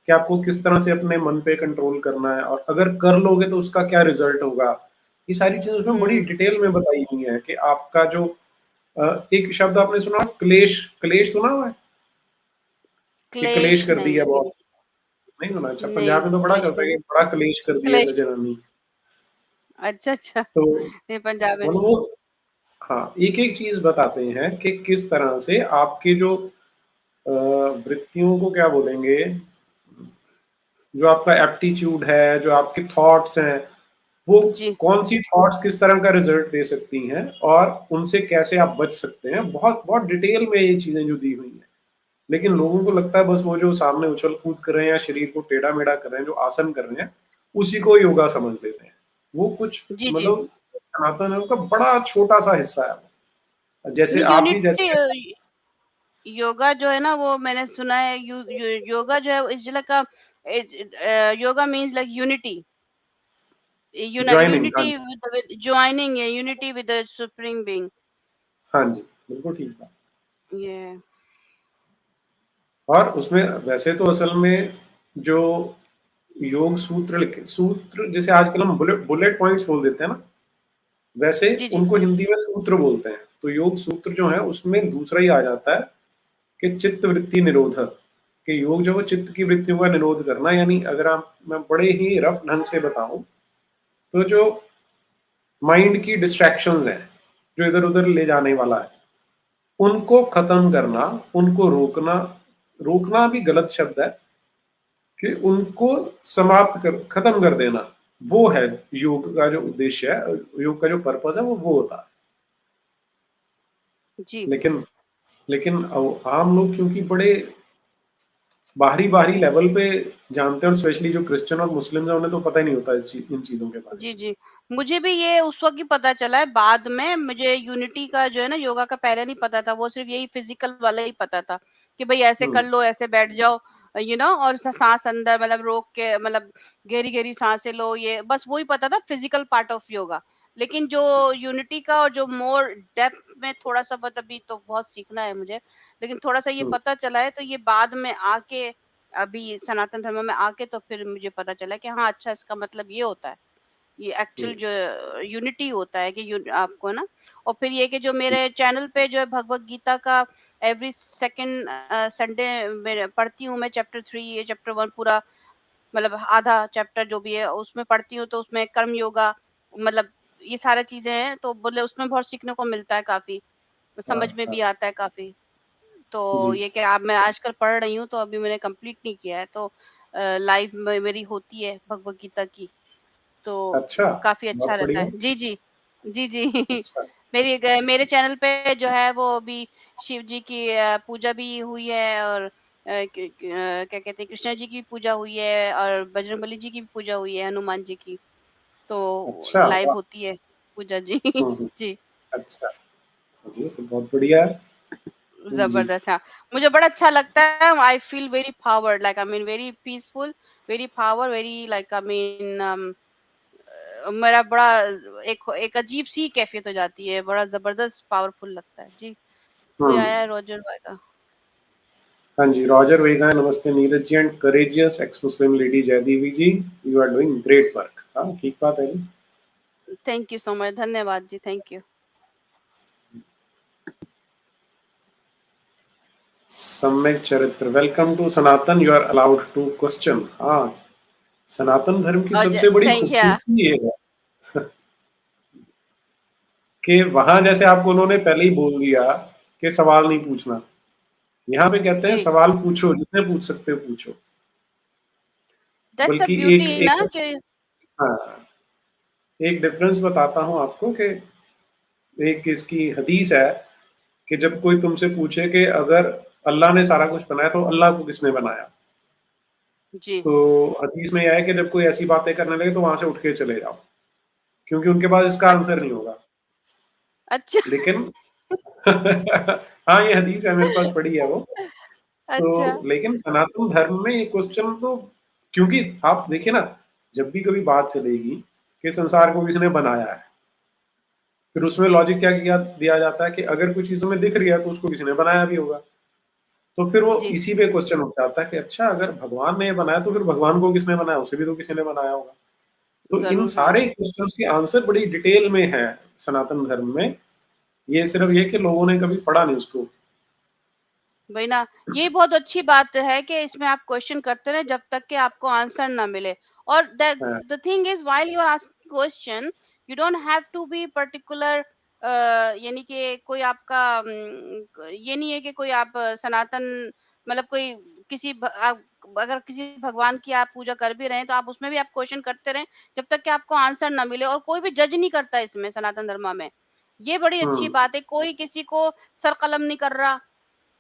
कि आपको किस तरह से अपने मन पे कंट्रोल करना है और अगर कर लोगे तो उसका क्या रिज़ल्ट होगा। ये सारी चीज़ें उसमें बड़ी हुँ। डिटेल में बताई हुई हैं कि आपका जो एक शब्द आपने सुना क्लेश क्लेश सुना हुआ है? कि क्लेश क्लेश कर दिया नहीं, बहुत, नहीं, नहीं सुना? अच्छा, नहीं, पंजाब में तो बड़ा क्लेश चलता नहीं। है कि बड़ा क्लेश कर दिया था क्लेश जनानी। अच्छा, अच्छा। तो नहीं, पंजाब में नहीं। वो हाँ, एक-एक चीज़ बताते हैं कि किस तरह से आपके जो वृत्तियों को क्या बोलेंगे, जो आपका एप्टीट्यूड है, जो आपके थॉट्स हैं, वो जी, कौन-सी थॉट्स किस तरह का रिज़ल्ट दे सकती हैं और उनसे कैसे आप बच सकते हैं। बहुत बहुत डिटेल में ये चीज़ें जो दी हुई हैं। लेकिन लोगों को लगता है बस वो जो सामने उछल-कूद कर रहे हैं या शरीर को टेढ़ा-मेढ़ा कर रहे हैं, जो आसन कर रहे हैं, उसी को योगा समझ लेते हैं। वो कुछ जी, जी। मतलब सनातन धर्म का बड़ा छोटा-सा हिस्सा है वो। जैसे नहीं, आप भी यूनिटी जैसे योगा जो है ना वो मैंने सुना है योगा जो है इस जिला का yoga means like unity joining, हाँ यूनिटी जी। विद ज्वाइनिंग है unity with the supreme being हाँ जी, बिल्कुल ठीक बात। ये और उसमें वैसे तो असल में जो योग सूत्र लिखे सूत्र जिसे आजकल हम बुलेट बुलेट पॉइंट्स बोल देते हैं ना, वैसे जी जी उनको हिंदी में सूत्र बोलते हैं। तो योग सूत्र जो है उसमें दूसरा ही आ जाता है कि चित्त वृत्ति निरोधक, कि योग जो है चित्त की वृत्तियों का निरोध करना, यानी अगर आप मैं बड़े ही रफ ढंग से बताऊं तो जो माइंड की डिस्ट्रैक्शंस हैं, जो इधर-उधर ले जाने वाला है, उनको खत्म करना, उनको रोकना, रोकना भी गलत शब्द है कि उनको समाप्त कर खत्म कर देना, वो है योग का जो उद्देश्य है, योग का जो पर्पस है वो होता है। जी लेकिन लेकिन आम लोग क्योंकि बड़े बाहरी-बाहरी लेवल पे जानते हैं और स्पेशली जो क्रिश्चियन और मुस्लिम हैं उन्हें तो पता ही नहीं होता इन चीज़ों के बारे जी जी मुझे भी ये उस वक्त ही पता चला है बाद में मुझे यूनिटी का जो है ना योगा का पहले नहीं पता था वो सिर्फ यही फिजिकल वाला ही पता था कि भाई ऐसे में। कर लो ऐसे बैठ जाओ और सांस अंदर मतलब रोक के मतलब गहरी गहरी सांसें लो ये बस वही पता था फिजिकल पार्ट ऑफ योगा लेकिन जो यूनिटी का और जो मोर डेप्थ में थोड़ा सा अभी तो बहुत सीखना है मुझे लेकिन थोड़ा सा ये हुँ, पता चला है तो ये बाद में आके अभी सनातन धर्म में आके तो फिर मुझे पता चला कि हाँ अच्छा इसका मतलब ये होता है ये हुँ, एक्चुअल जो यूनिटी होता है कि आपको ना और फिर ये कि जो हुँ, मेरे चैनल पे जो है भगवत गीता का एवरी सेकंड संडे मैं पढ़ती हूँ मैं चैप्टर 3 ये चैप्टर 1 पूरा मतलब आधा चैप्टर जो भी है उसमें पढ़ती हूँ तो उसमें कर्म योगा मतलब ये सारी चीजें हैं तो बोले उसमें बहुत सीखने को मिलता है काफी हाँ, समझ में हाँ, भी आता है काफी तो जी। ये कि अब मैं आजकल पढ़ रही हूँ तो अभी मैंने कंप्लीट नहीं किया है तो लाइव में मेरी होती है भगवत गीता की तो अच्छा, काफ़ी अच्छा बहुत रहता बढ़िया। है। जी, जी। जी, जी। अच्छा, मेरे चैनल पे जो है वो अभी शिव जी की पूजा भी हुई है और क्या कहते हैं कृष्णा जी की पूजा हुई है और बजरंगबली जी की भी पूजा हुई है, हनुमान जी की। तो अच्छा, लाइव वाह! होती है पूजा जी। हुँ, हुँ, जी, अच्छा, चलिए तो बहुत बढ़िया है। जी, ज़बरदस्त हाँ। मुझे बड़ा अच्छा लगता है I feel very powered like I mean very peaceful, very power, very like I mean मेरा बड़ा एक एक अजीब-सी कैफ़ियत हो जाती है, बड़ा ज़बरदस्त पावरफुल लगता है। जी, कोई हुँ। आया है रोजर भाई का। हाँ जी, रॉजर वेगा, नमस्ते Neeraj ji and courageous ex Muslim lady Jaidevi ji, you are doing great work. हाँ, ठीक बात है जी। थैंक यू सो मच, धन्यवाद जी, थैंक यू। सम्यक चरित्र, welcome to Sanatan, you are allowed to question. हाँ, सनातन धर्म की और ज सबसे बड़ी थैंक या खूबसूरती ये है कि वहाँ जैसे आपको उन्होंने पहले ही बोल दिया कि सवाल नहीं पूछना। यहाँ पे कहते हैं जी, सवाल पूछो, जितने पूछ सकते हो पूछो। दैट्स द बल्कि ब्यूटी एक ना एक कि हाँ, एक डिफरेंस बताता हूँ आपको कि एक इसकी हदीस है कि जब कोई तुमसे पूछे कि अगर अल्लाह ने सारा कुछ बनाया तो अल्लाह को किसने बनाया, जी। तो हदीस में यह है कि जब कोई ऐसी बातें करने लगे तो वहां से उठ के चले जाओ, क्योंकि उनके पास इसका आंसर अच्छ नहीं होगा। अच्छा। लेकिन हाँ, ये हदीस है, मेरे पास पड़ी है वो। अच्छा। तो लेकिन सनातन धर्म में ये क्वेश्चन तो, क्योंकि आप देखिए ना, जब भी कभी बात चलेगी कि संसार को किसने बनाया है, फिर उसमें लॉजिक क्या किया दिया जाता है कि अगर कुछ चीज़ हमें दिख रही है तो उसको किसी ने बनाया भी होगा। तो फिर वो जी, इसी पे क्वेश्चन उठ जाता है कि अच्छा, अगर भगवान ने ये बनाया तो फिर भगवान को किसने बनाया? उसे भी तो किसी ने बनाया होगा। तो इन ज़रूर, ज़रूर। सारे क्वेश्चन्स के आंसर बड़ी डिटेल में है सनातन धर्म में। ये सिर्फ ये कि लोगों ने कभी पढ़ा नहीं उसको। वही ना, ये बहुत अच्छी बात है कि इसमें आप क्वेश्चन करते रहें जब तक कि आपको आंसर ना मिले। और हाँ, the thing is while you are asking question, you don't have to be particular, यानी कि कोई आपका ये नहीं है कि कोई आप सनातन, मतलब कोई किसी आप अगर किसी भगवान की आप पूजा कर भी रहे हैं तो आप उसमें भी आप क्वेश्चन करते रहें जब तक कि आपको आंसर ना मिले, और कोई भी जज नहीं करता इसमें सनातन धर्म में। ये बड़ी अच्छी हुँ, बात है, कोई किसी को सर कलम नहीं कर रहा,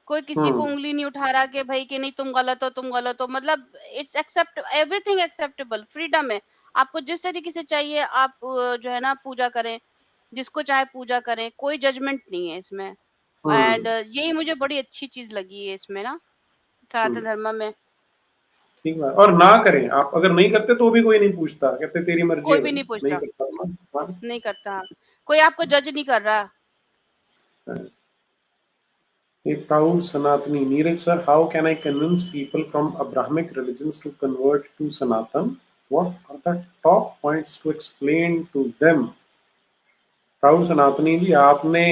कोई किसी को हुँ, उँगली नहीं उठा रहा कि भाई कि नहीं तुम गलत हो, तुम गलत हो। मतलब it's accept everything acceptable, freedom है। आपको जिस तरीके से चाहिए आप जो है ना पूजा करें, जिसको चाहे पूजा करें, कोई जजमेंट नहीं है इसमें। एंड हुँ, यही मुझे बड़ी अच्छी चीज़ लगी है इसमें ना, हुँ, सनातन धर्म में। ठीक बात। और ना करें, आप अगर नहीं करते तो भी कोई नहीं पूछता, कहते तेरी मर्ज़ी है कोई भी भाई, नहीं नहीं पूछता, करता ना, हाँ, नहीं करता। कोई आपको जज नहीं कर रहा। हाँ। A proud Sanatani, Neeraj sir, how can I convince people from Abrahamic religions to convert to Sanatan? What are the top points to explain to them? Rahul सनातनी जी, आपने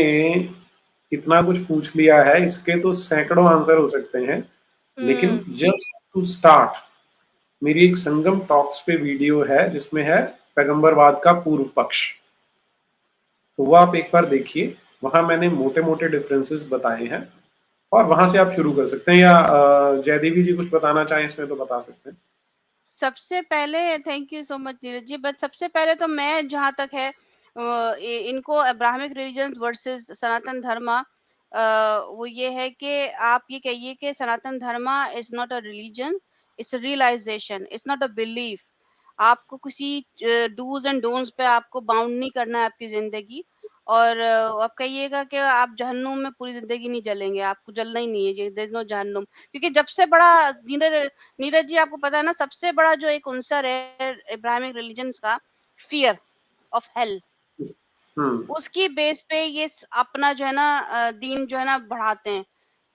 इतना कुछ पूछ लिया है, इसके तो सैकड़ों आंसर हो सकते हैं। लेकिन हुँ, जस्ट टू स्टार्ट, मेरी एक संगम टॉक्स पे वीडियो है जिसमें है पैगंबरवाद का पूर्व पक्ष, तो वो आप एक बार देखिए। वहां मैंने मोटे मोटे डिफरेंसेस बताए हैं, और वहां से आप शुरू कर सकते हैं, या जयदेवी जी कुछ बताना चाहें इसमें तो बता सकते हैं। सबसे पहले thank you so much Neeraj ji, but सबसे पहले तो मैं जहाँ तक है इनको अब्राहमिक रिलीजन वर्सेस सनातन धर्म, वो ये है कि आप ये कहिए कि Sanatan Dharma is not a religion, it's realisation, it's not a belief. आपको किसी डूज एंड डोंट्स पे आपको बाउंड नहीं करना है आपकी जिंदगी। और आप कहिएगा कि आप जहन्नुम में पूरी जिंदगी नहीं जलेंगे, आपको जलना ही नहीं है, देयर इज नो जहन्नुम। क्योंकि जब से बड़ा नीरज नीरज जी आपको पता है ना, सबसे बड़ा जो एक उनसर है इब्राहिमिक रिलीजन्स का, फियर ऑफ हेल, हम्म, उसकी बेस पे ये अपना जो है ना दीन जो है ना बढ़ाते हैं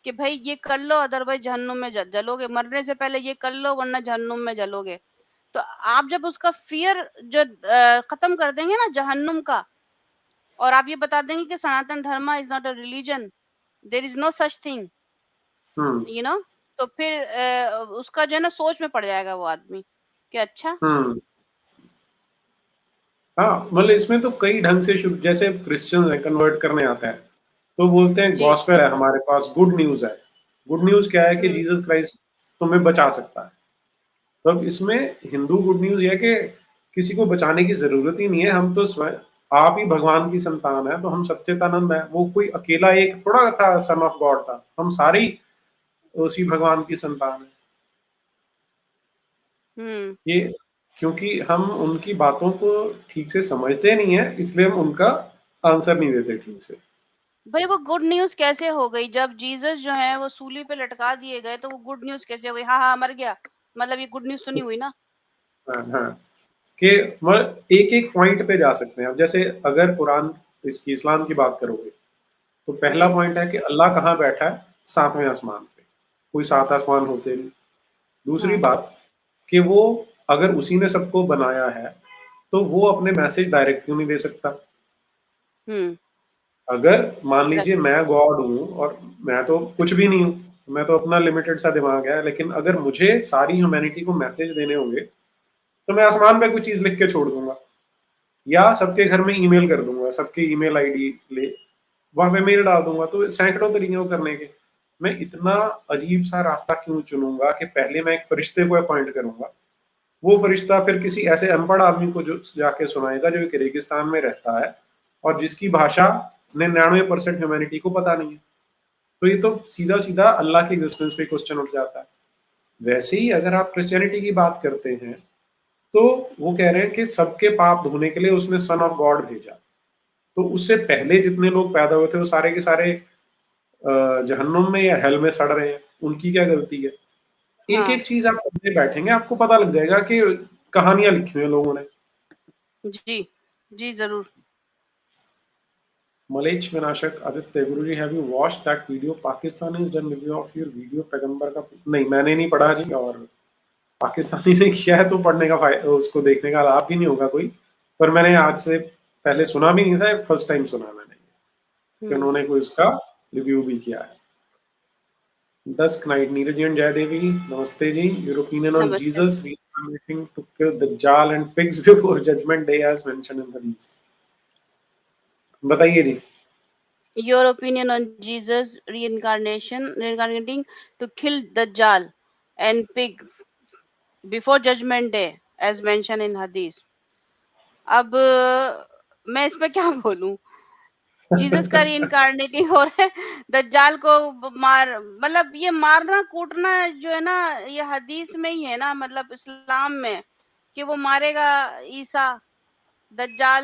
कि भाई ये कर लो अदरवाइज जहन्नुम में जलोगे, मरने से पहले ये कर लो वरना जहन्नुम में जलोगे। तो आप जब उसका फियर जो खत्म कर देंगे ना जहन्नुम का, और आप ये बता देंगे कि Sanatan Dharma is not a religion, there is no such thing, hmm, you know, तो फिर उसका जो है ना सोच में पड़ जाएगा वो आदमी कि अच्छा। हम्म। हाँ, मतलब इसमें तो कई ढंग से शुरू, जैसे क्रिश्चियन है, कन्वर्ट करने आता है तो बोलते हैं जी। गॉस्पेल है हमारे पास, गुड न्यूज है। गुड न्यूज क्या है कि हुँ, जीसस क्राइस्ट तुम्हें बचा सकता है। तो अब इसमें हिंदू गुड न्यूज ये है कि किसी को बचाने की जरूरत ही नहीं है, हम तो स्वयं, आप ही भगवान की संतान है, तो हम सच्चिदानंद है, वो कोई अकेला एक थोड़ा था सन ऑफ गॉड था, हम सारे ही उसी भगवान की संतान है। हुँ। ये क्योंकि हम उनकी बातों को ठीक से समझते नहीं है, इसलिए हम उनका आंसर नहीं देते ठीक से। भई वो गुड न्यूज़ कैसे हो गई? जब जीसस जो है वो सूली पे लटका दिए गए तो वो गुड न्यूज़ कैसे हो गई? हाँ, हाँ, मर गया। मतलब ये गुड न्यूज़ तो नहीं हुई ना? हाँ, हाँ, कि मतलब एक-एक पॉइंट पे जा सकते हैं। अब जैसे अगर कुरान, इसकी इस्लाम की बात करोगे, तो पहला जी। पॉइंट है कि अल्लाह कहाँ बैठा है? 7वें आसमान पे। कोई 7 आसमान होते नहीं। दूसरी हाँ। बात कि वो, अगर उसी ने सबको बनाया है, तो वो अपने मैसेज डायरेक्ट क्यों नहीं दे सकता? हुँ, अगर मान लीजिए एग्ज़ैक्टली। मैं गॉड हूँ और मैं तो कुछ भी नहीं हूँ, मैं तो अपना लिमिटेड सा दिमाग है, लेकिन अगर मुझे सारी ह्यूमैनिटी को मैसेज देने होंगे, तो मैं आसमान पे कोई चीज़ लिख के छोड़ दूँगा, या सबके घर में ईमेल कर दूँगा, सबकी ईमेल आईडी ले वहाँ पे मेल डाल दूँगा, तो सैकड़ों तरीके हैं वो करने के। मैं इतना अजीब सा रास्ता क्यों चुनूँगा कि पहले मैं एक फरिश्ते को अपॉइंट करूँगा, वो फरिश्ता फिर किसी ऐसे अनपढ़ आदमी को जो जाके सुनाएगा जो कि रेगिस्तान में रहता है और जिसकी भाषा 99% ह्यूमैनिटी को पता नहीं है। तो ये तो सीधा सीधा अल्लाह की एग्जिस्टेंस पे क्वेश्चन उठ जाता है। वैसे ही अगर आप क्रिश्चियनिटी की बात करते हैं तो वो कह रहे हैं कि सबके पाप धोने के लिए उसने सन ऑफ गॉड भेजा। तो उससे पहले जितने लोग पैदा हुए थे वो सारे के सारे जहन्नुम में या हेल में सड़ रहे हैं, उनकी क्या गलती है? एक हाँ। एक चीज आप पढ़ने बैठेंगे आपको पता लग जाएगा कि कहानियां लिखी हुई हैं लोगों ने। जी, जी ज़रूर। मलेच्छ विनाशक Aditya Guruji, have you watched that video Pakistan is done review of your video पैगंबर का? नहीं, मैंने नहीं पढ़ा जी, और पाकिस्तानी ने किया है तो पढ़ने का उसको देखने का लाभ भी नहीं होगा कोई। पर मैंने आज से पहले सुना भी नहीं था, फर्स्ट टाइम सुना मैंने कि हुँ। उन्होंने कोई उसका रिव्यू भी किया है। Dusk Night, Neeraj and Jaydevi, Namaste ji. Your opinion on नमस्ते। Jesus reincarnating to kill Dajjal and pigs before Judgment Day as mentioned in the Hadith? बताइए जी। Your opinion on Jesus reincarnating to kill Dajjal and pig before judgment day as mentioned in hadith. अब मैं इस पे क्या बोलूं? Jesus का रीइंकार्नेटिंग हो रहा है, दज्जाल को मार, मतलब ये मारना कूटना जो है ना, ये हदीस में ही है ना, मतलब इस्लाम में, कि वो मारेगा ईसा, दज्जाल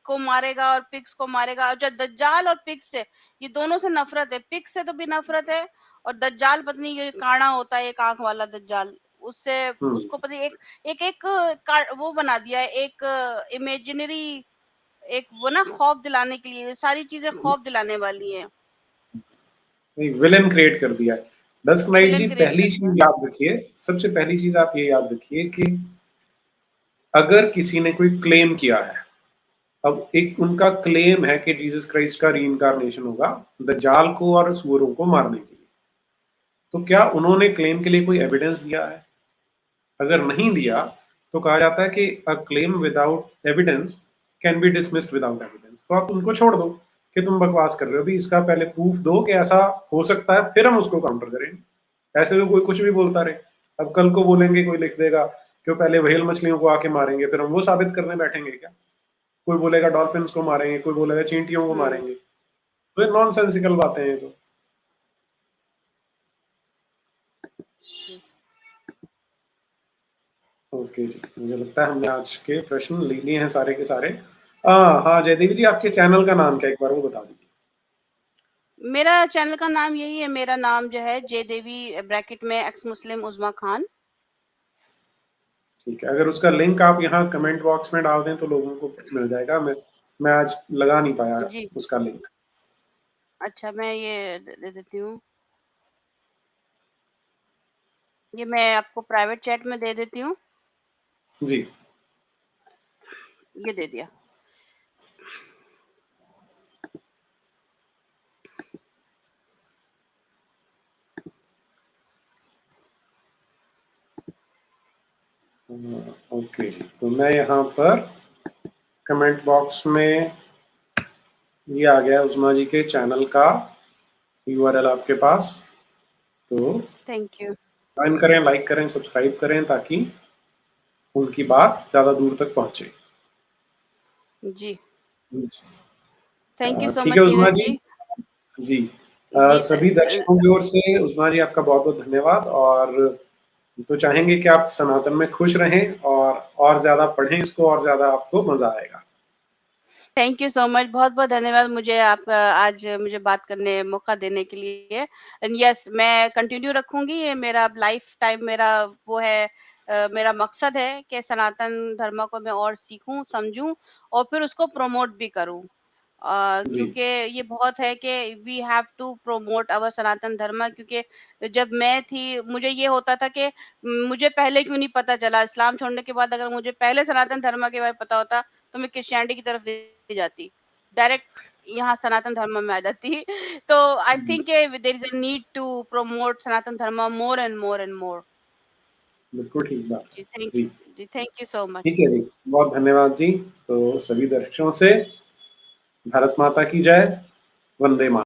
को मारेगा और पिग्स को मारेगा। और जो दज्जाल और पिग्स से, ये दोनों से नफरत है, पिग्स से तो भी नफरत है, और दज्जाल पत्नी ये काना होता है, एक आंख वाला दज्जाल, उससे उसको पता एक एक एक वो बना दिया है, एक इमेजिनरी, एक वो ना खौफ दिलाने के लिए, सारी चीजें खौफ दिलाने वाली हैं। एक विलेन क्रिएट कर दिया है। डस्क नाइट विलेन जी, क्रिएट पहली कर चीज दिया। याद रखिए, सबसे पहली चीज आप ये याद रखिए कि अगर किसी ने कोई क्लेम किया है, अब एक उनका क्लेम है कि जीसस क्राइस्ट का रीइंकार्नेशन होगा दज्जाल को और सूअरों को मारने के लिए, तो क्या उन्होंने क्लेम के लिए कोई एविडेंस दिया है? अगर नहीं दिया तो कहा जाता है कि a claim without evidence can be dismissed without evidence. तो आप उनको छोड़ दो कि तुम बकवास कर रहे हो, भी इसका पहले प्रूफ दो कि ऐसा हो सकता है, फिर हम उसको काउंटर करेंगे। ऐसे तो कोई कुछ भी बोलता रहे, अब कल को बोलेंगे, कोई लिख देगा कि वो पहले व्हेल मछलियों को आके मारेंगे, फिर हम वो साबित करने बैठेंगे क्या? कोई बोलेगा डॉल्फिन्स को मारेंगे, कोई बोलेगा चींटियों को हम्म। मारेंगे। तो ये नॉनसेंसिकल बातें हैं। तो ओके जी, मुझे लगता है हमने आज के प्रश्न ले लिए हैं सारे के सारे। हाँ जयदेवी जी, आपके चैनल का नाम क्या, एक बार वो बता दीजिए। मेरा चैनल का नाम यही है, मेरा नाम जो है जय देवी ब्रैकेट में एक्स मुस्लिम उज़्मा खान। ठीक है, अगर उसका लिंक आप यहाँ कमेंट बॉक्स में डाल दें तो लोगों को मिल जाएगा। मैं आज लगा नहीं पाया जी, उसका लिंक। अच्छा, मैं ये दे देती हूँ, ये मैं आपको प्राइवेट चैट में दे देती हूँ, जी। ये दे दिया। ओके जी, तो मैं यहाँ पर कमेंट बॉक्स में, ये आ गया उस्मा जी के चैनल का यूआरएल आपके पास। तो थैंक यू। ज्वाइन करें, लाइक करें, सब्सक्राइब करें ताकि उनकी बात ज्यादा दूर तक पहुंचे। जी, जी। थैंक यू सो ठीक है मच उस्मा नीरज जी। जी। जी। जी सभी दर्शकों की ओर से उस्मा जी आपका बहुत बहुत धन्यवाद। और तो चाहेंगे कि आप सनातन में खुश रहें और ज्यादा पढ़ें इसको, और ज्यादा आपको मजा आएगा। थैंक यू सो मच, बहुत बहुत धन्यवाद मुझे आपका आज मुझे बात करने मौका देने के लिए। एंड यस, मैं कंटिन्यू रखूंगी, ये मेरा लाइफ टाइम मेरा वो है, मेरा मकसद है कि सनातन धर्म को मैं और सीखूं, समझूं, और फिर उसको प्रमोट भी करूं। जी। क्योंकि ये बहुत है कि we have to promote our Sanatan Dharma, क्योंकि जब मैं थी मुझे ये होता था कि मुझे पहले क्यों नहीं पता चला, इस्लाम छोड़ने के बाद अगर मुझे पहले सनातन धर्म के बारे में पता होता तो मैं क्रिश्चियनिटी की तरफ नहीं जाती, डायरेक्ट यहाँ सनातन धर्म में आ जाती। तो I think there is a need to promote Sanatan Dharma more and more and more. बिल्कुल ठीक बात जी है थैंक जी। जी थैंक यू सो मच। ठीक है जी, बहुत धन्यवाद जी। तो सभी दर्शकों से भारत माता की जय, वंदे मातरम।